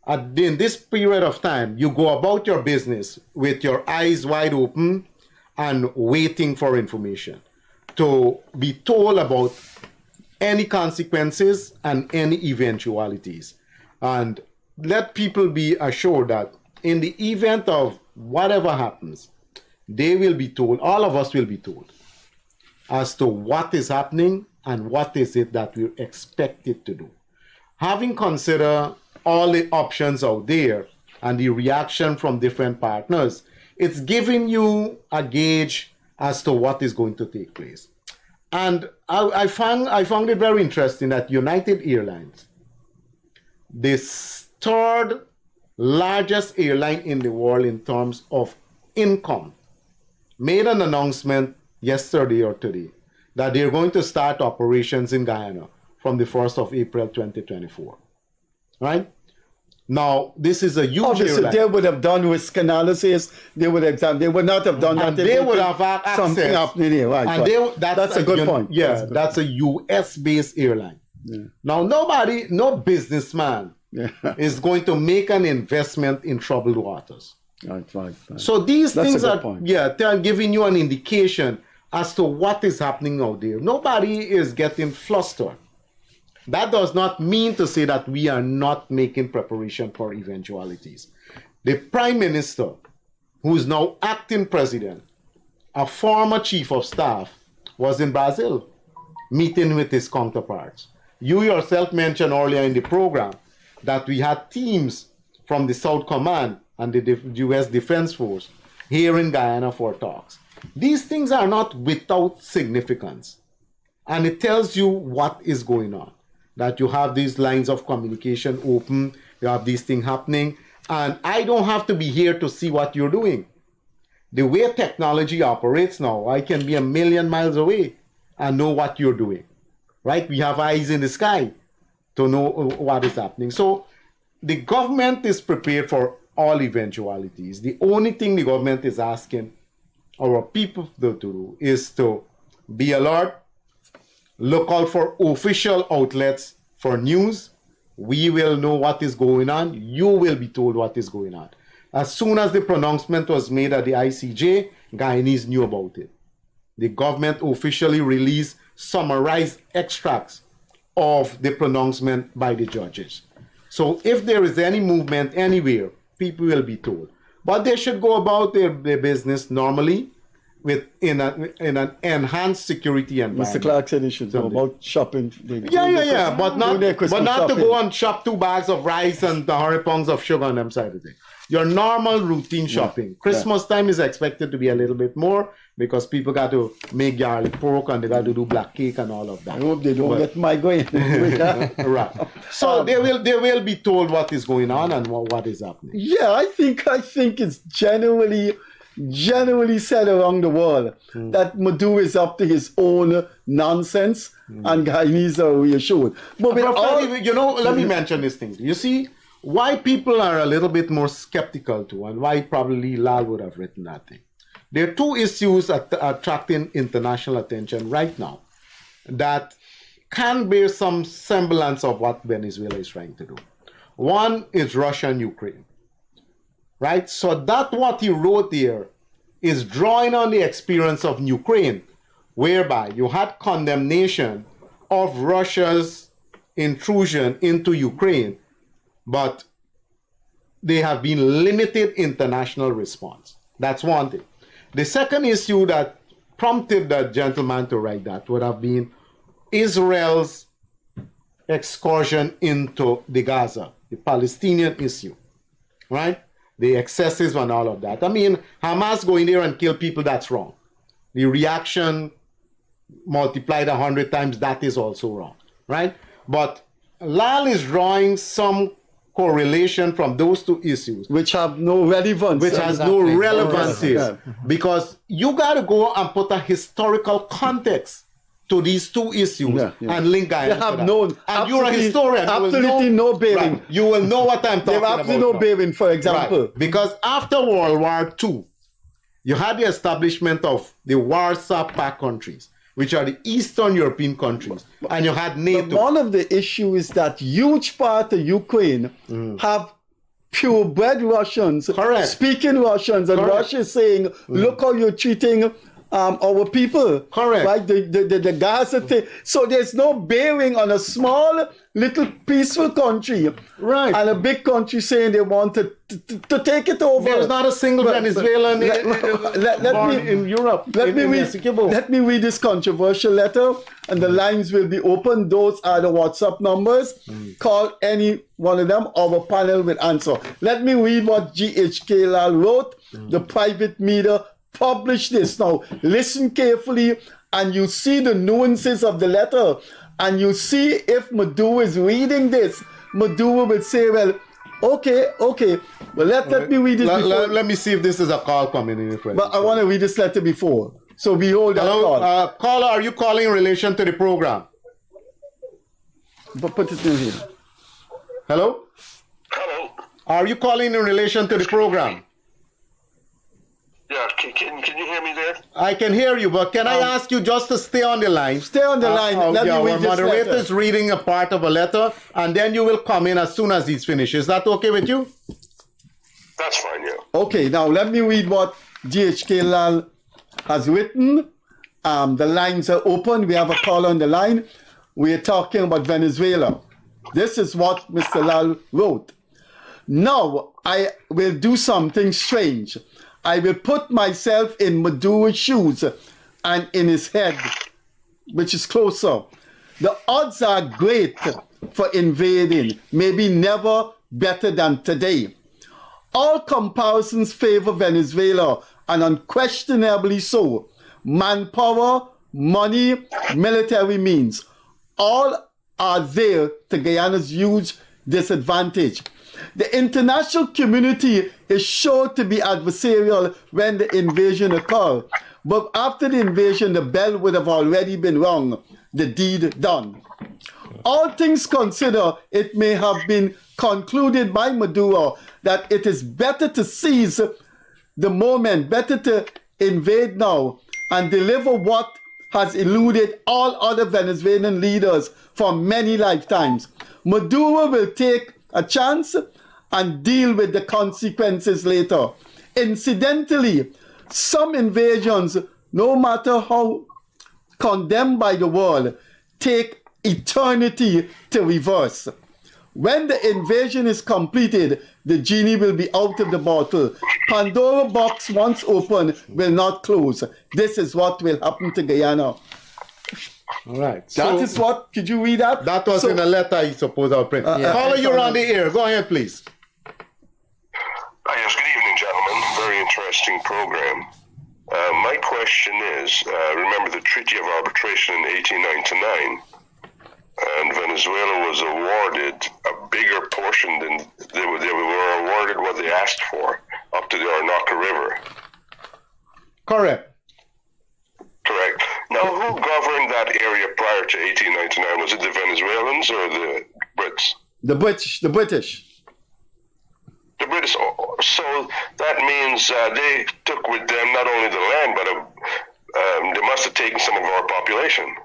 In this period of time, you go about your business with your eyes wide open and waiting for information to be told about any consequences and any eventualities. And let people be assured that in the event of whatever happens, they will be told, all of us will be told, as to what is happening and what is it that we're expected to do. Having considered all the options out there and the reaction from different partners, it's giving you a gauge as to what is going to take place. And I found it very interesting that United Airlines, this third largest airline in the world in terms of income, made an announcement yesterday or today that they're going to start operations in Guyana from the 1st of April 2024, right? Now, this is a huge Obviously, airline. they would have done risk analysis. They would examine. They would not have done that. And they would have had something access. happening here. Right. And right. that's a good point. Yeah, that's a US-based airline. Yeah. Now, no businessman is going to make an investment in troubled waters. Right. So these That's things a good are, point. they're giving you an indication as to what is happening out there. Nobody is getting flustered. That does not mean to say that we are not making preparation for eventualities. The Prime Minister, who is now acting president, a former chief of staff, was in Brazil meeting with his counterparts. You yourself mentioned earlier in the program that we had teams from the South Command and the US Defense Force here in Guyana for talks. These things are not without significance. And it tells you what is going on. That you have these lines of communication open, you have these things happening, and I don't have to be here to see what you're doing. The way technology operates now, I can be a million miles away and know what you're doing, right? We have eyes in the sky to know what is happening. So the government is prepared for all eventualities. The only thing the government is asking our people to do is to be alert, look out for official outlets for news. We will know what is going on. You will be told what is going on. As soon as the pronouncement was made at the ICJ, Guyanese knew about it. The government officially released summarized extracts of the pronouncement by the judges. So if there is any movement anywhere, people will be told. But they should go about their business normally in an enhanced security environment. Mr. Clarke said he should go about shopping. But not to go and shop 2 bags of rice and 100 pounds of sugar on them side of it. Your normal routine shopping. Christmas time is expected to be a little bit more because people got to make garlic pork and they got to do black cake and all of that. I hope they don't get my going. Right. So they will be told what is going on and what is happening. Yeah, I think it's generally said around the world that Maduro is up to his own nonsense and Guyanese are reassured. But let me mention this thing. You see why people are a little bit more skeptical too, and why probably Lal would have written that thing. There are 2 issues attracting international attention right now that can bear some semblance of what Venezuela is trying to do. One is Russia and Ukraine. Right? So that what he wrote there is drawing on the experience of Ukraine, whereby you had condemnation of Russia's intrusion into Ukraine, but they have been limited international response. That's one thing. The second issue that prompted that gentleman to write that would have been Israel's excursion into the Gaza, the Palestinian issue, right? The excesses and all of that. I mean, Hamas going there and kill people, that's wrong. The reaction multiplied 100 times, that is also wrong, right? But Lal is drawing some correlation from those 2 issues. Which have no relevance. Which has no relevance here. Because you got to go and put a historical context to these 2 issues and link Guyana. They have known. And you're a historian. Absolutely no bearing. Right, you will know what I'm talking about. They have absolutely no bearing, for example. Right. Because after World War II, you had the establishment of the Warsaw Pact countries, which are the Eastern European countries, and you had NATO. But one of the issues is that huge part of Ukraine have purebred Russians, speaking Russians, and Russia is saying, look how you're treating our people. Correct. Right? The Gaza thing. So there's no bearing on a small, little, peaceful country. Right. And a big country saying they want to take it over. There's not a single Venezuelan in Europe. Let me read this controversial letter, and the lines will be open. Those are the WhatsApp numbers. Call any one of them. Our panel will answer. Let me read what GHK Lal wrote. The private media published this. Now, listen carefully, and you see the nuances of the letter, and you see if Maduro is reading this. Maduro will say, well, okay. But let me read this before. Let me see if this is a call coming in. But I want to read this letter before. So we hold that call. Caller, are you calling in relation to the program? But put it in here. Hello? Hello. Are you calling in relation to the program? Yeah, can you hear me there? I can hear you, but can I ask you just to stay on the line? Stay on the line. Let me our read this moderator letter. is reading a part of a letter, and then you will come in as soon as he's finished. Is that okay with you? That's fine, yeah. Okay, now let me read what GHK Lal has written. The lines are open. We have a call on the line. We are talking about Venezuela. This is what Mr. Lal wrote. Now I will do something strange. I will put myself in Maduro's shoes and in his head, which is closer. The odds are great for invading, maybe never better than today. All comparisons favor Venezuela, and unquestionably so. Manpower, money, military means, all are there to Guyana's huge disadvantage. The international community is sure to be adversarial when the invasion occurs, but after the invasion, the bell would have already been rung, the deed done. All things considered, it may have been concluded by Maduro that it is better to seize the moment, better to invade now and deliver what has eluded all other Venezuelan leaders for many lifetimes. Maduro will take a chance and deal with the consequences later. Incidentally, some invasions, no matter how condemned by the world, take eternity to reverse. When the invasion is completed, the genie will be out of the bottle. Pandora box once open will not close. This is what will happen to Guyana. All right. That is what, could you read that? That was in a letter you suppose I'll print. Caller, you're on the air. Go ahead, please. Yes, good evening, gentlemen. Very interesting program. My question is, remember the Treaty of Arbitration in 1899, and Venezuela was awarded a bigger portion than they were awarded what they asked for, up to the Orinoco River. Correct. Correct. Now, who governed that area prior to 1899? Was it the Venezuelans or the Brits? The British. The British. So that means they took with them not only the land, but they must have taken some of our population.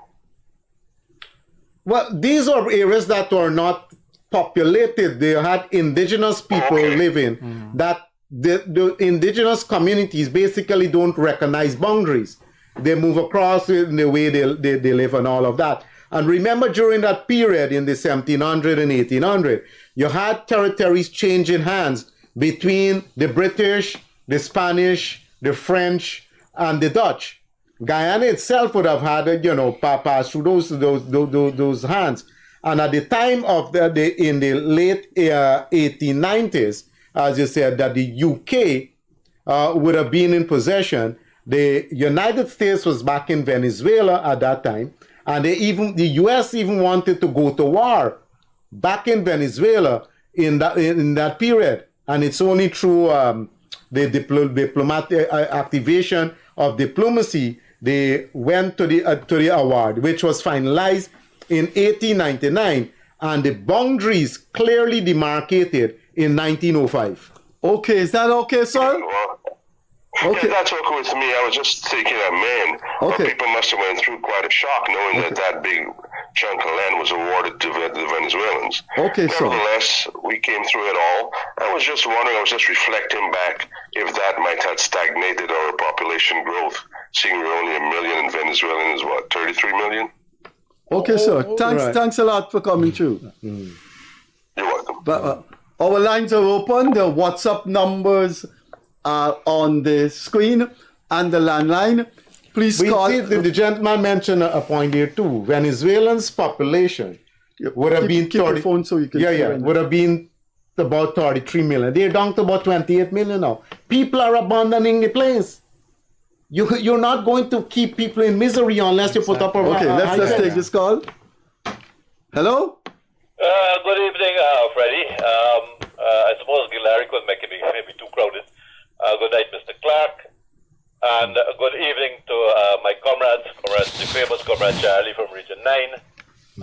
Well, these are areas that were not populated. They had indigenous people living. That the indigenous communities basically don't recognize boundaries. They move across in the way they live and all of that. And remember, during that period in the 1700 and 1800, you had territories changing hands between the British, the Spanish, the French, and the Dutch. Guyana itself would have had, pass through those hands. And at the time of in the late 1890s, as you said, that the UK would have been in possession. The United States was back in Venezuela at that time, and the US even wanted to go to war back in Venezuela in that period. And it's only through the diplomatic activation of diplomacy they went to the award, which was finalized in 1899, and the boundaries clearly demarcated in 1905. Okay, is that okay, sir? Okay. Yeah, that's okay with me. I was just thinking that, man, our people must have went through quite a shock knowing that big chunk of land was awarded to the Venezuelans. Okay, so nevertheless, we came through it all. I was just wondering, I was just reflecting back if that might have stagnated our population growth, seeing we're only 1 million and Venezuelan is what, 33 million? Okay, sir. Thanks a lot for coming through. You're welcome. But, our lines are open. The WhatsApp numbers are on the screen and the landline. Please call. The gentleman mentioned a point here too. Venezuelans' population would have been phone so you can would have been about 33 million. They're down to about 28 million now. People are abandoning the place. You're not going to keep people in misery unless you put up a let's take this call. Hello? Good evening, Freddie. I suppose Gildarie could make it maybe too crowded. Good night, Mr. Clarke. And good evening to my comrades, the famous comrade Charlie from Region 9,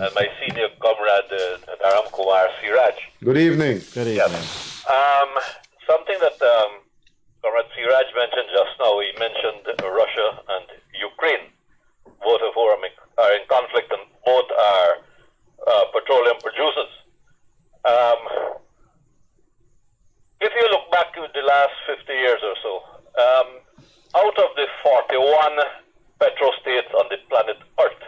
and my senior comrade Dharamkumar Seeraj. Good evening. Good evening. Something that Comrade Seeraj mentioned just now, he mentioned Russia and Ukraine, both of whom are in conflict and both are petroleum producers. If you look back to the last 50 years or so, out of the 41 petrostates on the planet Earth,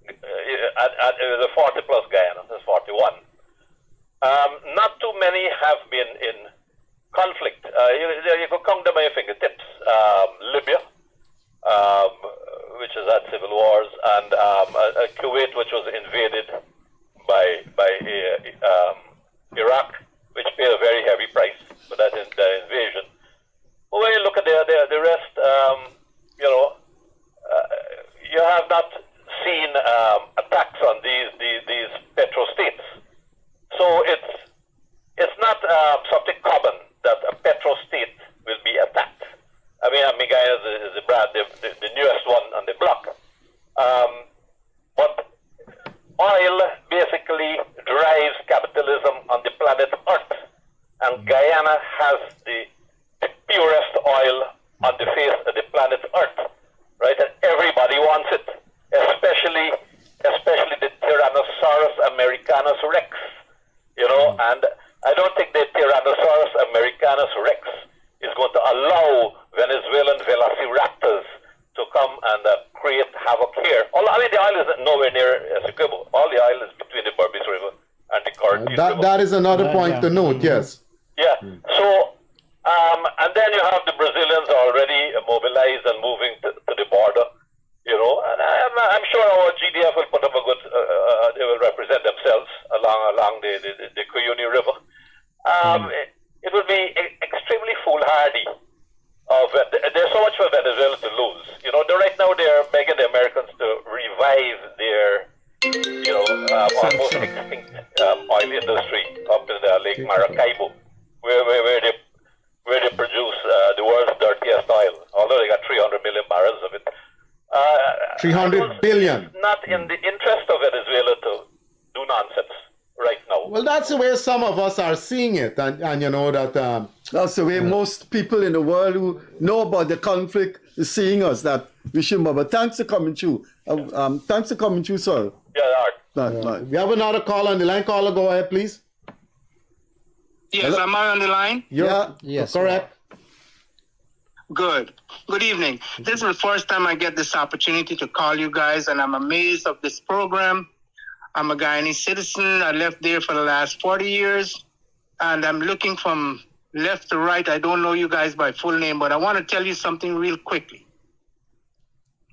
the 40 plus Guyana, there's 41. Not too many have been in conflict. You could count them on your fingertips. Libya, which has had civil wars, and Kuwait, which was invaded by Iraq, which paid a very heavy price for that invasion. But when you look at the rest, you have not seen attacks on these petrostates. So it's not something common that a petrostate will be attacked. I mean, Guyana is the newest one on the block. But oil basically drives capitalism on the planet Earth, and Guyana has the purest oil on the face of the planet Earth, right? And everybody wants it, especially the Tyrannosaurus americanus rex, and I don't think the Tyrannosaurus americanus rex is going to allow Venezuelan velociraptors to come and create havoc here. The oil is nowhere near Essequibo. All the oil is between the Berbice River and the Cortes River. That is another point to note, yes. Yeah. So, and then you have the Brazilians already mobilized and moving to the border, and I'm sure our GDF will put up a good, they will represent themselves along the Guyanese River. It would be extremely foolhardy. There's so much for Venezuela to lose. Right now they're begging the Americans to revive their, almost extinct oil industry up in Lake Maracaibo, where they produce the world's dirtiest oil. Although they got 300 million barrels of it. 300 billion. It's not in the interest of Venezuela to do nonsense right now. Well, that's the way some of us are seeing it, and you know that. That's the way most people in the world who know about the conflict is seeing us. That we should. But thanks for coming through. Thanks for coming through, sir. Yeah, we have another call on the line. Caller, go ahead, please. Yes, hello? Am I on the line? Yes, correct. Good evening. This is the first time I get this opportunity to call you guys, and I'm amazed of this program. I'm a Guyanese citizen. I left there for the last 40 years, and I'm looking from left to right. I don't know you guys by full name, but I want to tell you something real quickly.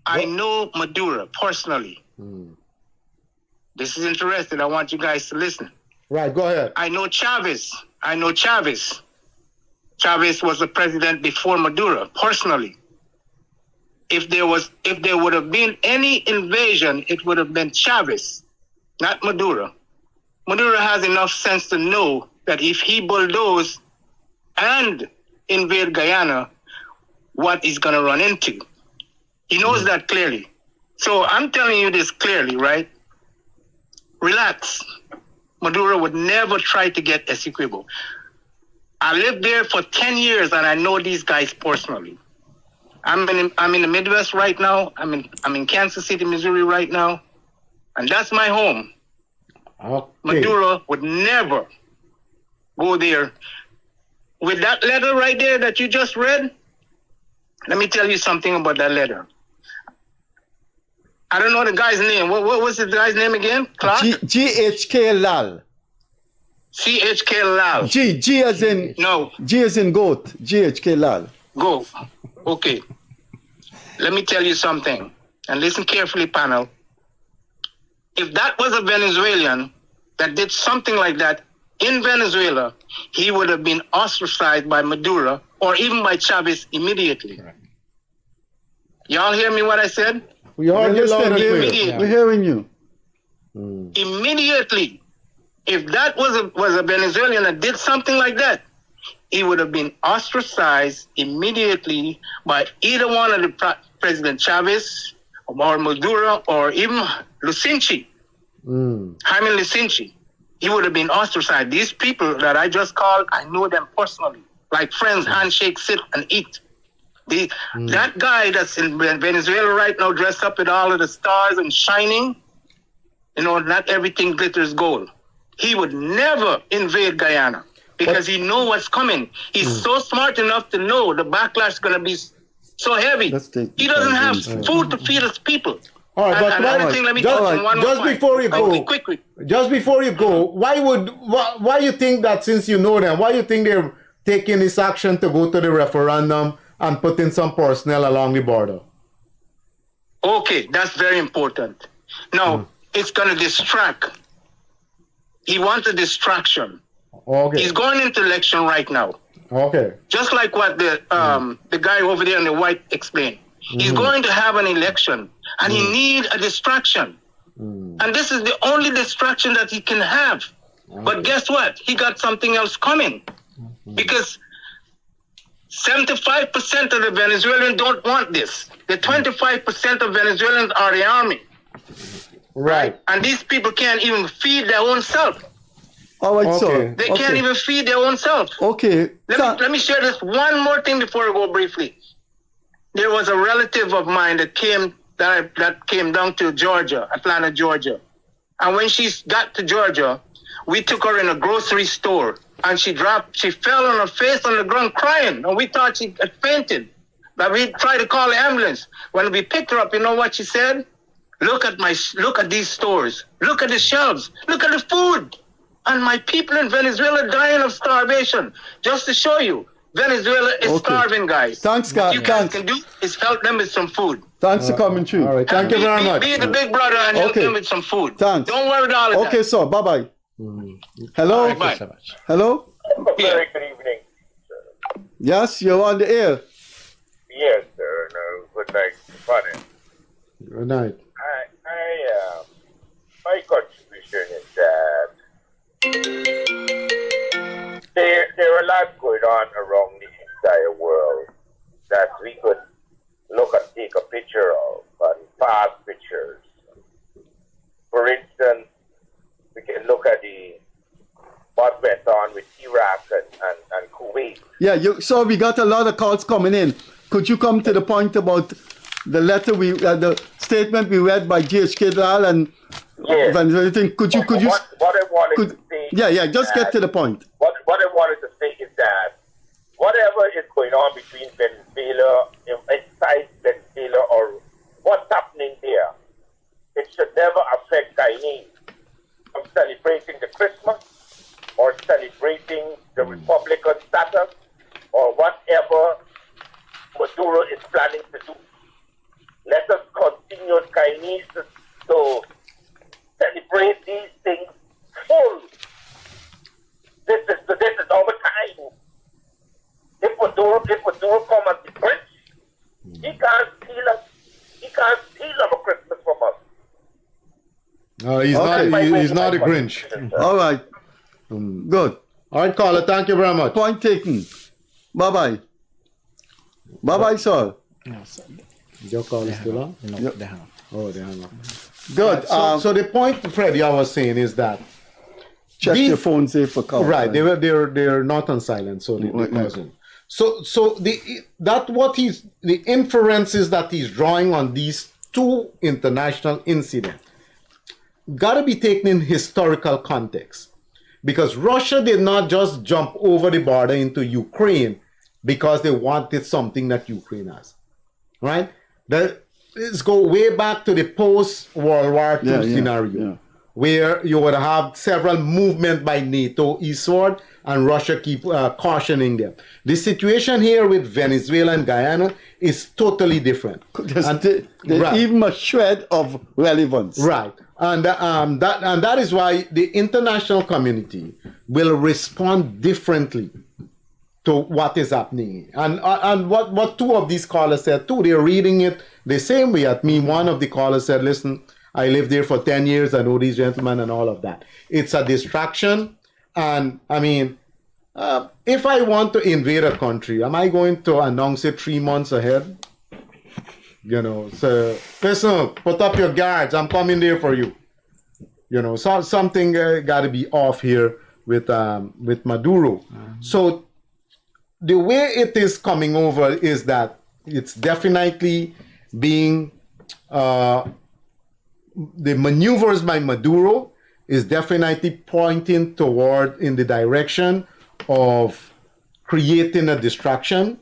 I know Maduro personally. This is interesting. I want you guys to listen. Right, go ahead. I know Chavez. Chavez was the president before Maduro, personally. If there would have been any invasion, it would have been Chavez, not Maduro. Maduro has enough sense to know that if he bulldoze and invade Guyana, what he's going to run into. He knows that clearly. So I'm telling you this clearly, right? Relax. Maduro would never try to get Essequibo. I lived there for 10 years, and I know these guys personally. I'm in the Midwest right now. I'm in Kansas City, Missouri right now, and that's my home. Okay. Maduro would never go there. With that letter right there that you just read, let me tell you something about that letter. I don't know the guy's name. What was the guy's name again? Clarke? G.H.K. Lal. C.H.K. Lal. G as in... No. G as in goat. G.H.K. Lal. Go. Okay. Let me tell you something. And listen carefully, panel. If that was a Venezuelan that did something like that in Venezuela, he would have been ostracized by Maduro or even by Chavez immediately. Correct. Y'all hear me what I said? We heard you loud and clear. We're hearing you. Immediately. If that was a Venezuelan that did something like that, he would have been ostracized immediately by either one of the President Chavez or Maduro or even Lucinchi, Jaime Lucinchi. he would have been ostracized. These people that I just called, I know them personally. Like friends, handshake, sit and eat. That guy that's in Venezuela right now, dressed up with all of the stars and shining, not everything glitters gold. He would never invade Guyana because he knows what's coming. He's so smart enough to know the backlash is going to be so heavy. He doesn't have food to feed his people. All right, but another thing, let me touch on one more point. Before you go, quickly. Just before you go, why you think that since you know them, why you think they're taking this action to go to the referendum and put in some personnel along the border? Okay, that's very important. Now, it's going to distract. He wants a distraction. Okay. He's going into election right now. Okay. Just like what the guy over there in the white explained. He's going to have an election, and he needs a distraction. And this is the only distraction that he can have. But guess what? He got something else coming. Because 75% of the Venezuelans don't want this. The 25% of Venezuelans are the army. Right. And these people can't even feed their own self. All right, so they can't even feed their own self. Okay. Let me share this one more thing before I go briefly. There was a relative of mine that came down to Georgia, Atlanta, Georgia. And when she got to Georgia, we took her in a grocery store and she fell on her face on the ground crying. And we thought she had fainted. But we tried to call the ambulance. When we picked her up, you know what she said? Look at these stores. Look at the shelves. Look at the food. And my people in Venezuela dying of starvation. Just to show you, Venezuela is starving, guys. Thanks, guys. What you guys can do is help them with some food. Thanks for coming through. All right, thank you very much. Be the big brother and help them with some food. Thanks. Don't worry about it. Okay, so bye-bye. Hello? Right, bye. Hello? Very good evening. Yes, you're on the air. Yes, sir. No, good night. Funny. Good night. My contribution is that there are a lot going on around the entire world that we could look and take a picture of and past pictures. For instance, we can look at what went on with Iraq and Kuwait. Yeah, so we got a lot of calls coming in. Could you come to the point about the letter the statement we read by G.H.K. Lal and Venezuela? Could you? What I wanted to say. Just get to the point. What I wanted to say is that whatever is going on between Venezuela, inside Venezuela, or what's happening there, it should never affect Guyanese from celebrating the Christmas or celebrating the Republican status or whatever Maduro is planning to do. Let us continue, Guyanese, to celebrate these things full. This is our time. If Maduro come as the Grinch, he can't steal us. He can't steal our Christmas from us. No, he's not a Grinch. All right. Good. All right, caller. Thank you very much. Point taken. Bye-bye. Bye-bye, sir. Your call is still on? No, they hung up. Oh, they hung up. Good. So the point, Freddie, I was saying is that check your phone safe for calls. Right, they're not on silent, so they doesn't. So the inferences that he's drawing on these two international incidents got to be taken in historical context, because Russia did not just jump over the border into Ukraine because they wanted something that Ukraine has, right? Let's go way back to the post-World War II scenario, where you would have several movements by NATO eastward, and Russia keep cautioning them. The situation here with Venezuela and Guyana is totally different. There's even a shred of relevance. Right. And that is why the international community will respond differently to what is happening. And what two of these callers said too, they're reading it the same way at me. One of the callers said, listen, I lived there for 10 years, I know these gentlemen and all of that. It's a distraction. And I mean, if I want to invade a country, am I going to announce it 3 months ahead? So listen, put up your guards, I'm coming there for you. You know, so something got to be off here with Maduro. So the way it is coming over is that it's definitely being the maneuvers by Maduro is definitely pointing toward in the direction of creating a distraction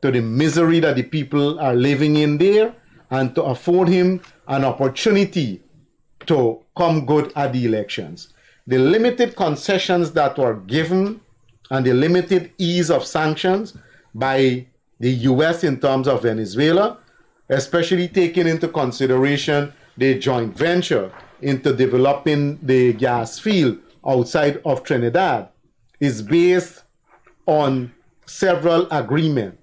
to the misery that the people are living in there, and to afford him an opportunity to come good at the elections. The limited concessions that were given and the limited ease of sanctions by the US in terms of Venezuela, especially taking into consideration the joint venture into developing the gas field outside of Trinidad, is based on several agreements.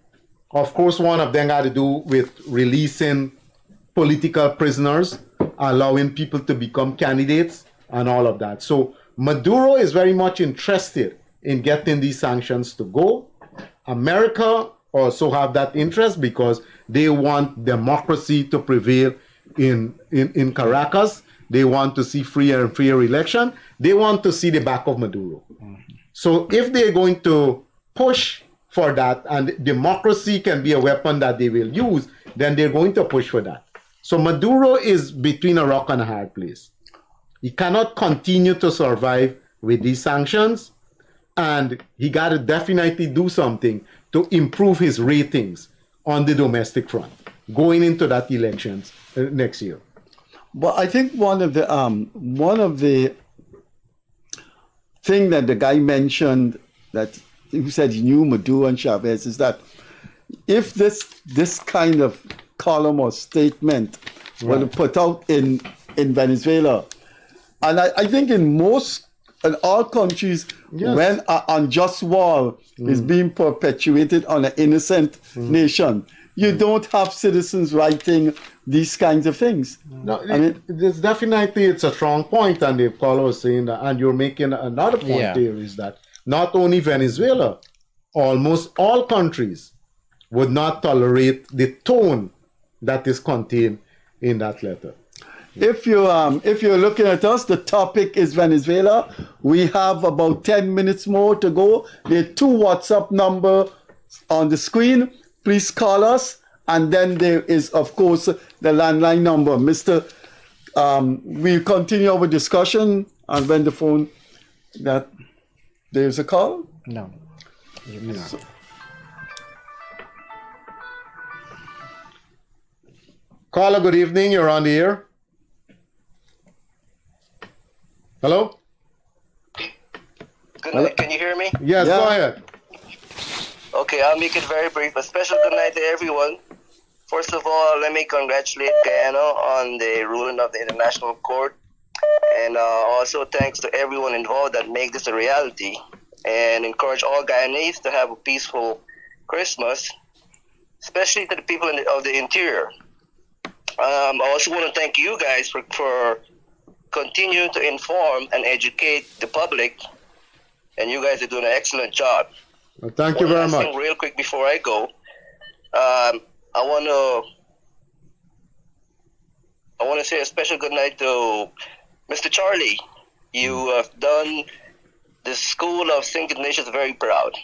Of course, one of them had to do with releasing political prisoners, allowing people to become candidates, and all of that. So Maduro is very much interested in getting these sanctions to go. America also have that interest because they want democracy to prevail in Caracas. They want to see freer and freer election. They want to see the back of Maduro. So if they're going to push for that, and democracy can be a weapon that they will use, then they're going to push for that. So Maduro is between a rock and a hard place. He cannot continue to survive with these sanctions, and he got to definitely do something to improve his ratings on the domestic front going into that elections next year. But I think one of the thing that the guy mentioned, that he said he knew Maduro and Chavez, is that if this kind of column or statement were put out in Venezuela, and I think in all countries, when an unjust war is being perpetuated on an innocent nation, you don't have citizens writing these kinds of things. No, it's definitely a strong point, and the caller was saying that, and you're making another point there, is that not only Venezuela, almost all countries would not tolerate the tone that is contained in that letter. If you're looking at us, the topic is Venezuela. We have about 10 minutes more to go. There are 2 WhatsApp numbers on the screen. Please call us. And then there is, of course, the landline number. We'll continue our discussion, and when the phone, there's a call? No. Caller, good evening. You're on the air. Hello? Good night. Can you hear me? Yes, go ahead. Okay, I'll make it very brief. A special good night to everyone. First of all, let me congratulate Guyana on the ruling of the International Court. And also thanks to everyone involved that make this a reality. And encourage all Guyanese to have a peaceful Christmas, especially to the people of the interior. I also want to thank you guys for continuing to inform and educate the public. And you guys are doing an excellent job. Well, thank you very much. Real quick before I go, I want to say a special good night to Mr. Charlie. You have done the School of St. Ignatius very proud.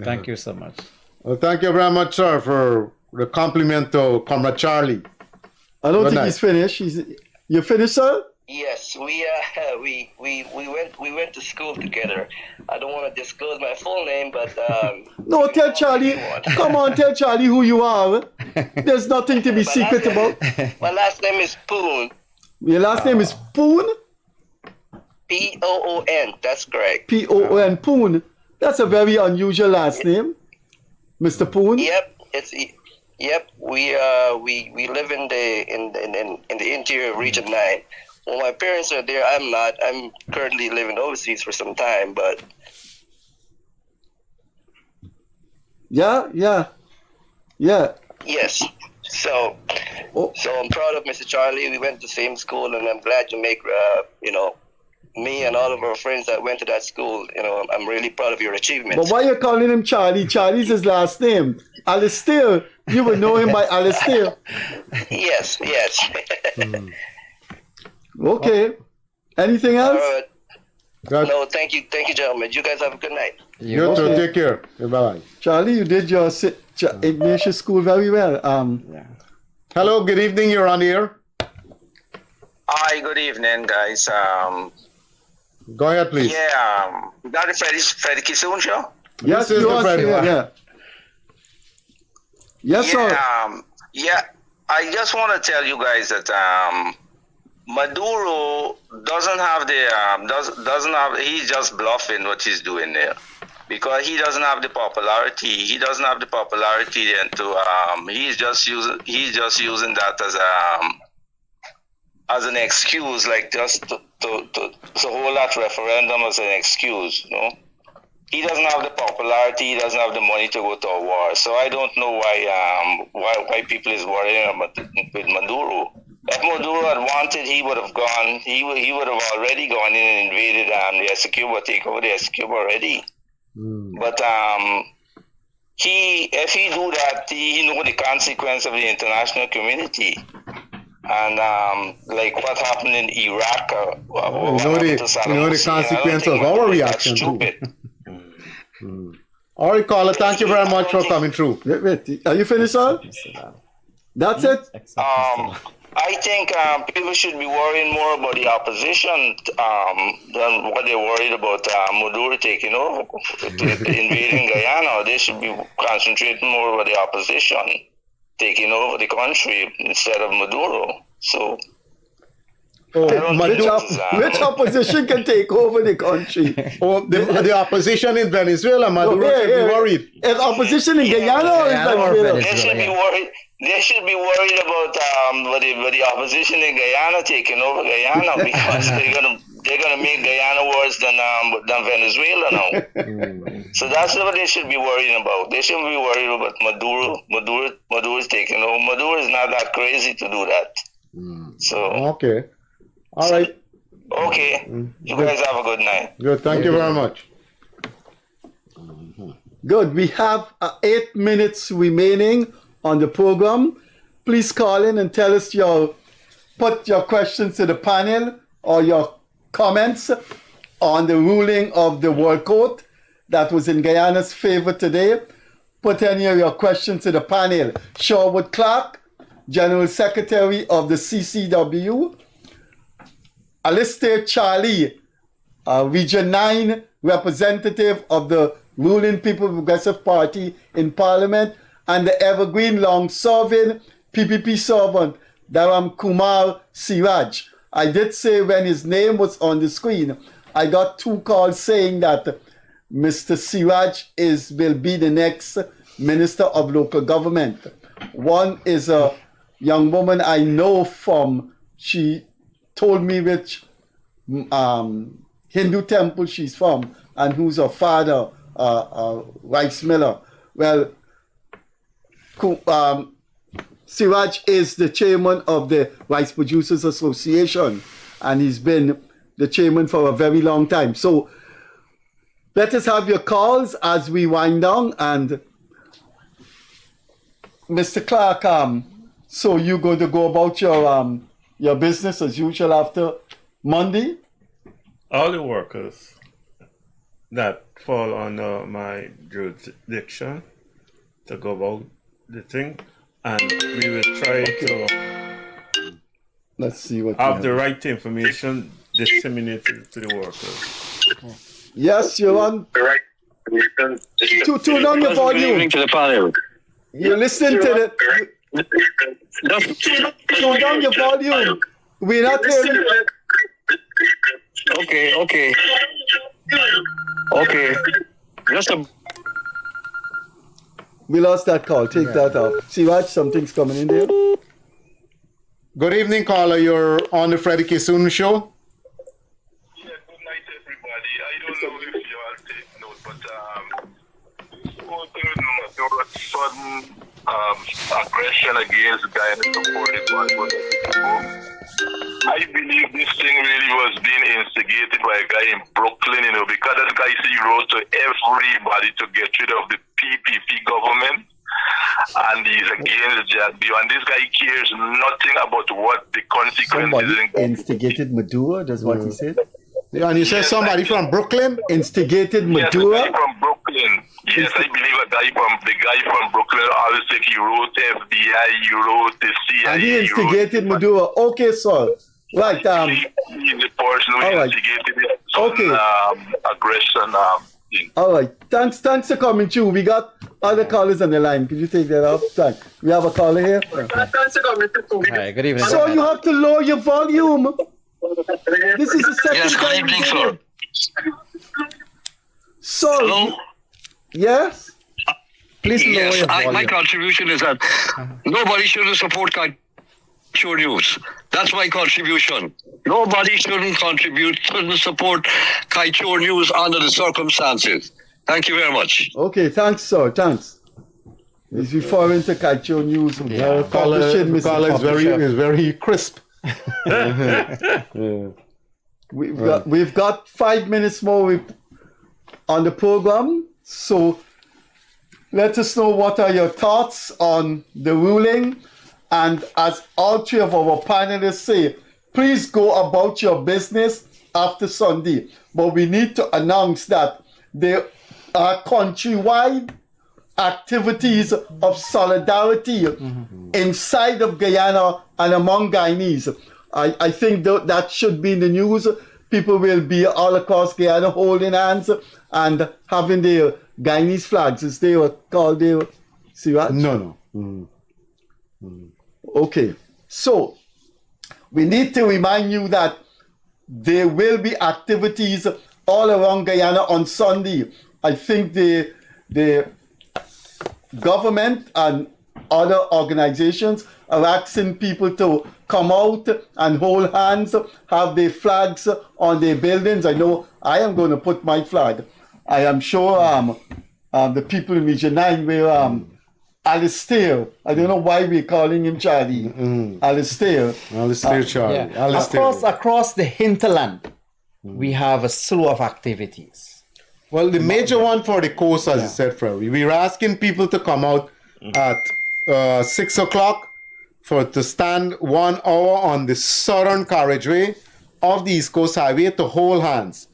Thank you so much. Well, thank you very much, sir, for the compliment to Comrade Charlie. I don't think he's finished. You finished, sir? Yes, we went to school together. I don't want to disclose my full name, but no, tell Charlie. Come on, tell Charlie who you are. There's nothing to be secret about. My last name is Poon. Your last name is Poon? P-O-O-N. That's correct. P-O-O-N. Poon. That's a very unusual last name, Mr. Poon. Yep. We live in the interior region 9. Well, my parents are there. I'm not. I'm currently living overseas for some time, but yeah. Yes. So I'm proud of Mr. Charlie. We went to the same school, and I'm glad you make me and all of our friends that went to that school. I'm really proud of your achievements. But why are you calling him Charlie? Charlie's his last name. Alister. You would know him by Alister. Yes. Okay. Anything else? All right. No, thank you, gentlemen. You guys have a good night. You too. Take care. Bye. Charlie, you did your Ignatius school very well. Hello, good evening. You're on the air. Hi, good evening, guys. Go ahead, please. Yeah, that the Freddie Kissoon show? Yes, you are. Yeah. Yes, sir. Yeah, I just want to tell you guys that Maduro doesn't have he's just bluffing what he's doing there, because he doesn't have the popularity. He doesn't have the popularity then to he's just using that as an excuse, like just to hold that referendum as an excuse, you know. He doesn't have the popularity, he doesn't have the money to go to a war. So I don't know why people is worrying about with Maduro. If Maduro had wanted, he would have gone. He would have already gone in and invaded the Essecuba, take over the Essecuba already. But if he do that, he know the consequence of the international community. And like what happened in Iraq, you know the consequence of our reaction too. All right, caller, thank you very much for coming through. Wait, are you finished, sir? That's it? I think people should be worrying more about the opposition than what they're worried about Maduro taking over, invading Guyana. They should be concentrating more about the opposition taking over the country instead of Maduro. So, which opposition can take over the country? The opposition in Venezuela, Maduro should be worried. Is opposition in Guyana or in Venezuela? They should be worried. They should be worried about the opposition in Guyana taking over Guyana, because they're gonna make Guyana worse than Venezuela now. So that's what they should be worrying about. They shouldn't be worried about Maduro. Maduro is taking over. Maduro is not that crazy to do that. So okay, all right. Okay, you guys have a good night. Good, thank you very much. Good. We have 8 minutes remaining on the program. Please call in and tell us put your questions to the panel or your comments on the ruling of the World Court that was in Guyana's favor today. Put any of your questions to the panel. Sherwood Clarke, General Secretary of the CCW. Alister Charlie, Region 9 representative of the ruling People Progressive Party in Parliament, and the evergreen long-serving PPP servant, Dharamkumar Seeraj. I did say when his name was on the screen, I got 2 calls saying that Mr. Seeraj will be the next Minister of Local Government. One is a young woman I know she told me which Hindu temple she's from and who's her father, rice miller. Well, Seeraj is the chairman of the Rice Producers Association, and he's been the chairman for a very long time. So let us have your calls as we wind down. And Mr. Clarke, so you're going to go about your business as usual after Monday? All the workers that fall under my jurisdiction to go about the thing, and we will try to let's see what have the right information disseminated to the workers. Yes, you're on. Tune down your volume. To the panel. You listen to tune down your volume. We're not hearing. Okay. Just a. We lost that call. Take that off. Seeraj, something's coming in there. Good evening, caller. You're on the Freddie Kissoon show. Yeah, good night, everybody. I don't know if you all take note, but sudden aggression against Guyana supported by I believe this thing really was being instigated by a guy in Brooklyn, because that guy wrote to everybody to get rid of the PPP government. and he's against that view. And this guy cares nothing about what the consequences. Somebody instigated Maduro, that's what he said. Yeah, and you said somebody from Brooklyn instigated Yes, Maduro. a guy from Brooklyn. Yes, I believe the guy from Brooklyn. Obviously, he wrote FBI, he wrote the CIA. And he instigated Maduro. Okay, sir. Right. He's the person who instigated it. Aggression. All right. Thanks for coming through. We got other callers on the line. Could you take that off? Thanks. We have a caller here. Hi, good evening. So you have to lower your volume. This is the second time. Good evening, sir. So, hello? Yes? Please lower your volume. My contribution is that nobody should support Kaicho News. That's my contribution. Nobody shouldn't support Kaicho News under the circumstances. Thank you very much. Okay, thanks, sir. Thanks. He's referring to Kaicho News. The caller is very crisp. We've got 5 minutes more on the program, so let us know what are your thoughts on the ruling. And as all three of our panelists say, please go about your business after Sunday. But we need to announce that there are countrywide activities of solidarity inside of Guyana and among Guyanese. I think that should be in the news. People will be all across Guyana holding hands and having their Guyanese flags. Is they were called their Seeraj? No. Okay. So we need to remind you that there will be activities all around Guyana on Sunday. I think the government and other organizations are asking people to come out and hold hands, have their flags on their buildings. I know I am going to put my flag. I am sure the people in Region 9 will Alister. I don't know why we're calling him Charlie. Alister. Charlie. Yeah. Alister. Across the hinterland, we have a slew of activities. Well, the major one for the coast, as you said, Freddie, we're asking people to come out at 6 o'clock to stand 1 hour on the southern carriageway of the East Coast Highway to hold hands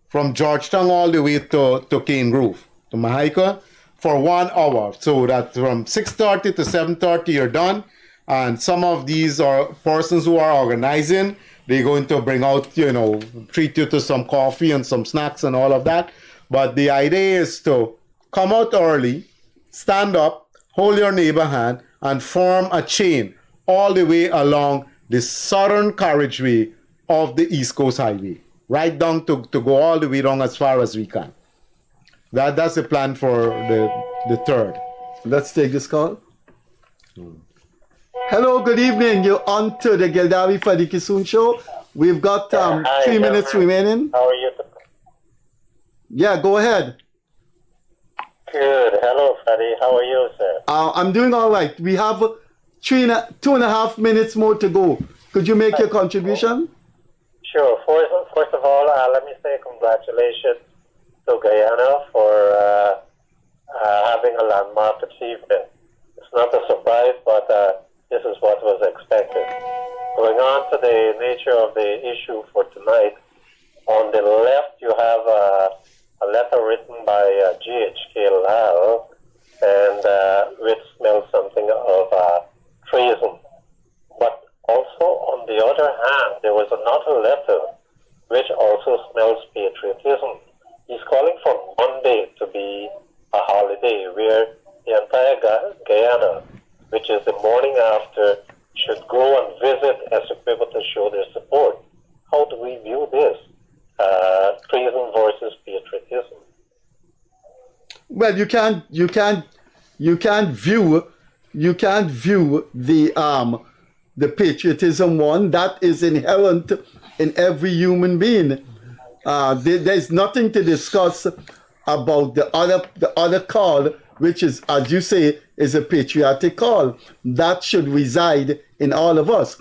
from Georgetown all the way to Cane Grove, to Mahaika, for 1 hour. So that from 6:30 to 7:30 you're done. And some of these are persons who are organizing. They're going to bring out, treat you to some coffee and some snacks and all of that. But the idea is to come out early, stand up, hold your neighbor hand, and form a chain all the way along the southern carriageway of the East Coast Highway, right down to go all the way down as far as we can. That's the plan for the 3rd. Let's take this call. Hello, good evening. You're on to the Gildarie Freddie Kissoon show. We've got 3 minutes remaining. How are you? Yeah, go ahead. Good. Hello, Freddie. How are you, sir? I'm doing all right. We have 2.5 minutes more to go. Could you make your contribution? Sure. First of all, let me say congratulations to Guyana for having a landmark achievement. It's not a surprise, but this is what was expected. Going on to the nature of the issue for tonight, on the left you have a letter written by G.H.K. Lal, and which smells something of treason. But also, on the other hand, there was another letter which also smells patriotism. He's calling for Monday to be a holiday where the entire Guyana, which is the morning after, should go and visit Essequibo to show their support. How do we view this? Treason versus patriotism. Well, you can't view the patriotism one. That is inherent in every human being. There's nothing to discuss about the other call, which is, as you say, is a patriotic call. That should reside in all of us.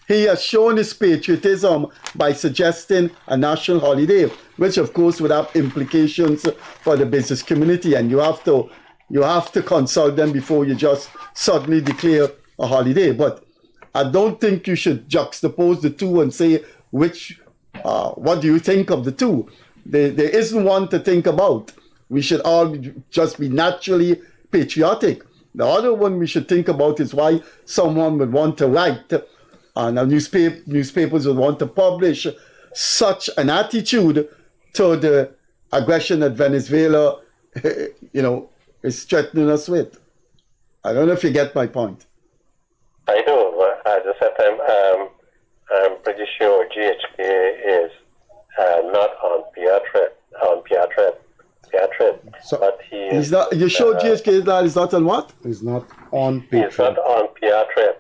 He has shown his patriotism by suggesting a national holiday, which of course would have implications for the business community. And you have to you have to consult them before you just suddenly declare a holiday. But I don't think you should juxtapose the two and say what do you think of the two? There isn't one to think about. We should all just be naturally patriotic. The other one we should think about is why someone would want to write and newspapers would want to publish such an attitude to the aggression that Venezuela, is threatening us with. I don't know if you get my point. I do. At the same time, I'm pretty sure GHK is not on Piatred, So but he's not. You sure GHK is not on what? He's not on He's not on Piatred.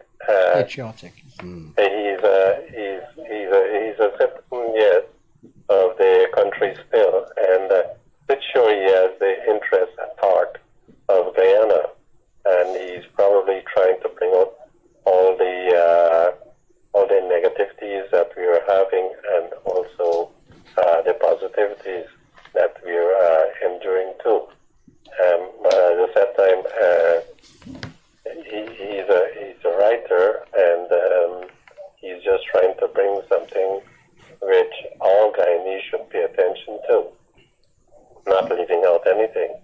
Patriotic. He's a citizen, yes, of the country still, and pretty sure he has the interest at heart of Guyana, and he's probably trying to bring out all the negativities that we are having, and also the positivities that we are enjoying too. But at the same time, he's a writer, and he's just trying to bring something which all Guyanese should pay attention to, not leaving out anything.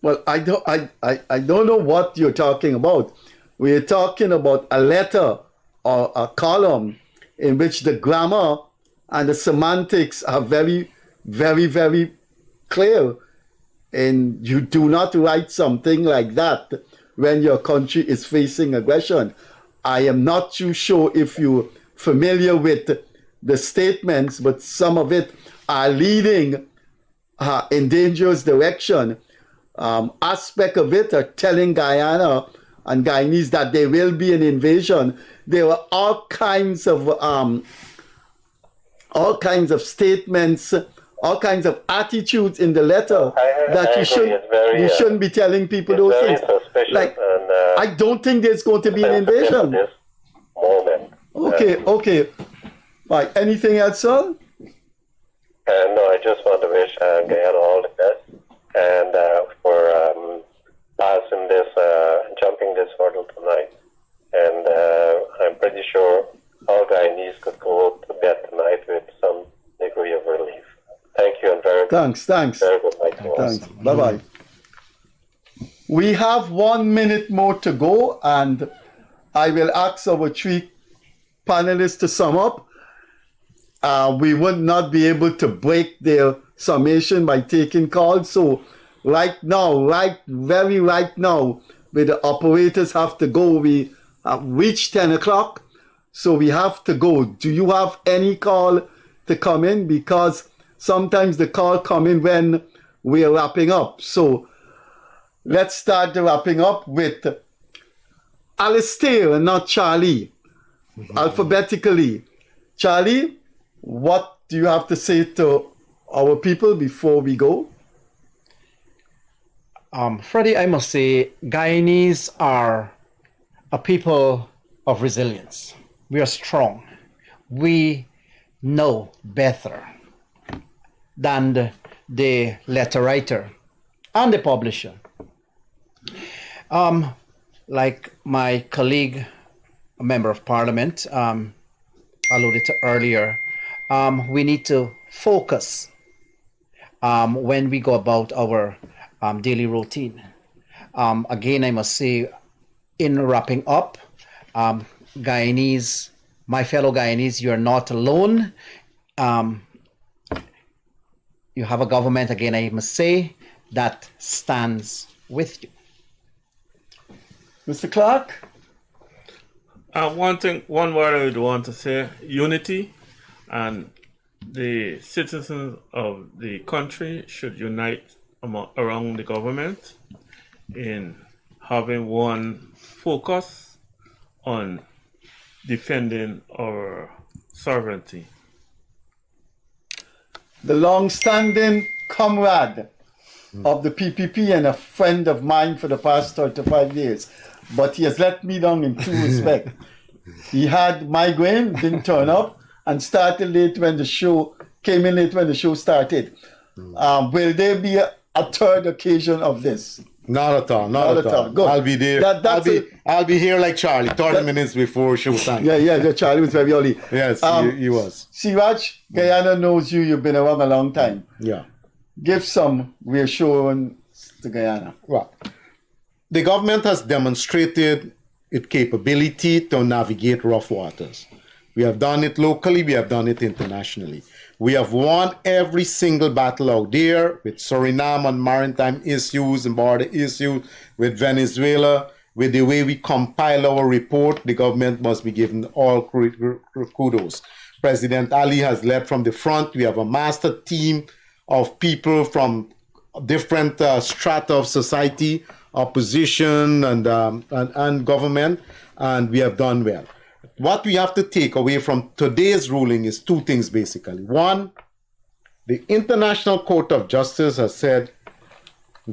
Well, I don't know what you're talking about. We're talking about a letter or a column in which the grammar and the semantics are very, very, very clear. And you do not write something like that when your country is facing aggression. I am not too sure if you're familiar with the statements, but some of it are leading in dangerous direction. Aspect of it are telling Guyana and Guyanese that there will be an invasion. There were all kinds of statements, all kinds of attitudes in the letter that you shouldn't be telling people those things. Like, I don't think there's going to be an invasion. Okay. Right. Anything else, sir? No, I just want to wish Guyana all the best, and for passing this, jumping this hurdle tonight. And I'm pretty sure all Guyanese could go to bed tonight with some degree of relief. Thank you, and very Thanks. Very good night to all. Thanks. Bye-bye. We have 1 minute more to go, and I will ask our three panelists to sum up. We would not be able to break their summation by taking calls. So right now, right now, where the operators have to go, we have reached 10 o'clock. So we have to go. Do you have any call to come in? Because sometimes the call come in when we are wrapping up. So let's start the wrapping up with Alister and not Charlie, alphabetically. Charlie, what do you have to say to our people before we go? Freddie, I must say, Guyanese are a people of resilience. We are strong. We know better than the letter writer and the publisher. Like my colleague, a member of parliament, alluded to earlier, we need to focus when we go about our daily routine. Again, I must say, in wrapping up, Guyanese, my fellow Guyanese, you are not alone. You have a government, again, I must say, that stands with you. Mr. Clarke? One word I would want to say, unity, and the citizens of the country should unite around the government in having one focus on defending our sovereignty. The long-standing comrade of the PPP and a friend of mine for the past 35 years. But he has let me down in true respect. He had migraine, didn't turn up, and started late when the show, came in late when the show started. Will there be a third occasion of this? Not at all. Not at all. Good. I'll be there. I'll be here like Charlie, 30 minutes before showtime. Yeah. Charlie was very early. Yes, he was. Seeraj, Guyana knows you. You've been around a long time. Yeah. Give some reassurance to Guyana. Well, the government has demonstrated its capability to navigate rough waters. We have done it locally. We have done it internationally. We have won every single battle out there with Suriname on maritime issues and border issues, with Venezuela. With the way we compile our report, the government must be given all kudos. President Ali has led from the front. We have a master team of people from different strata of society, opposition and government, and we have done well. What we have to take away from today's ruling is two things, basically. One, the International Court of Justice has said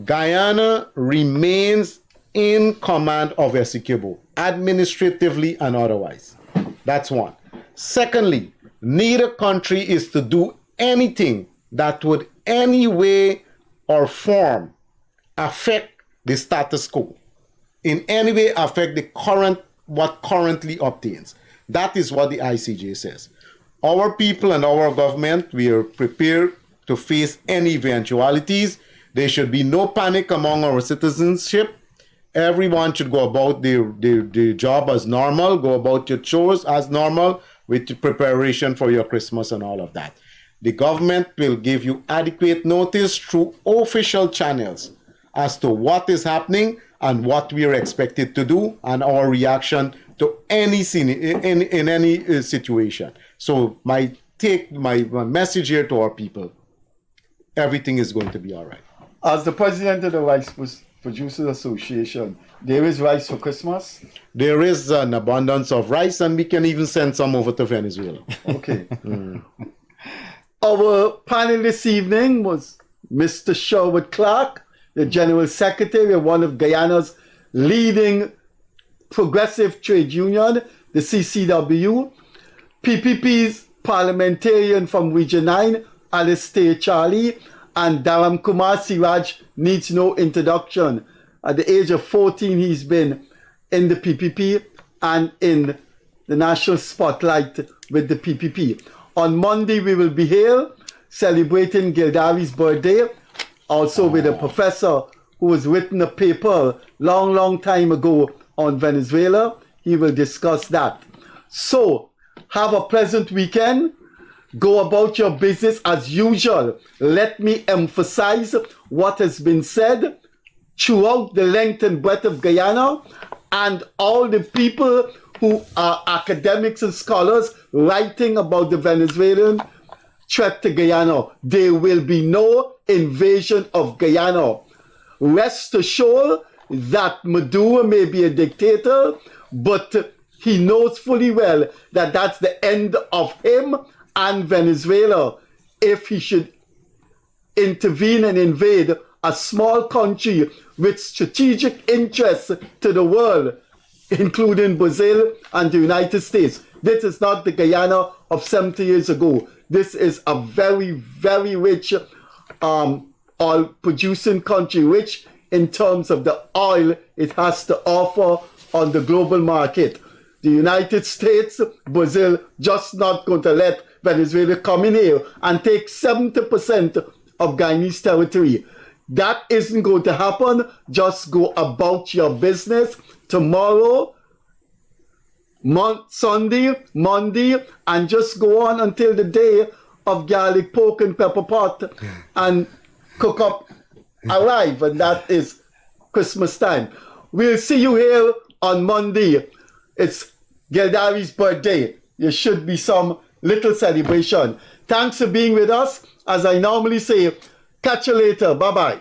Guyana remains in command of Essequibo, administratively and otherwise. That's one. Secondly, neither country is to do anything that would any way or form affect the status quo, in any way affect the what currently obtains. That is what the ICJ says. Our people and our government, we are prepared to face any eventualities. There should be no panic among our citizenship. Everyone should go about their job as normal, go about your chores as normal, with preparation for your Christmas and all of that. The government will give you adequate notice through official channels as to what is happening and what we are expected to do and our reaction to any scene in any situation. So my message here to our people, everything is going to be all right. As the president of the Rice Producers Association, there is rice for Christmas? There is an abundance of rice, and we can even send some over to Venezuela. Okay. Our panel this evening was Mr. Sherwood Clarke, the General Secretary of one of Guyana's leading progressive trade union, the CCW, PPP's parliamentarian from Region 9, Alister Charlie, and Dharamkumar Seeraj needs no introduction. At the age of 14, he's been in the PPP and in the national spotlight with the PPP. On Monday, we will be here celebrating Gildarie's birthday, also with a professor who has written a paper long time ago on Venezuela. He will discuss that. So, have a pleasant weekend. Go about your business as usual. Let me emphasize what has been said throughout the length and breadth of Guyana, and all the people who are academics and scholars writing about the Venezuelan threat to Guyana. There will be no invasion of Guyana. Rest assured that Maduro may be a dictator, but he knows fully well that that's the end of him and Venezuela if he should intervene and invade a small country with strategic interests to the world, including Brazil and the United States. This is not the Guyana of 70 years ago. This is a very, very rich oil-producing country, rich in terms of the oil it has to offer on the global market. The United States, Brazil, just not going to let Venezuela come in here and take 70% of Guyanese territory. That isn't going to happen. Just go about your business. Tomorrow, Sunday, Monday, and just go on until the day of garlic pork and pepper pot and cook up arrive, and that is Christmas time. We'll see you here on Monday. It's Gildarie's birthday. There should be some little celebration. Thanks for being with us. As I normally say, catch you later. Bye-bye.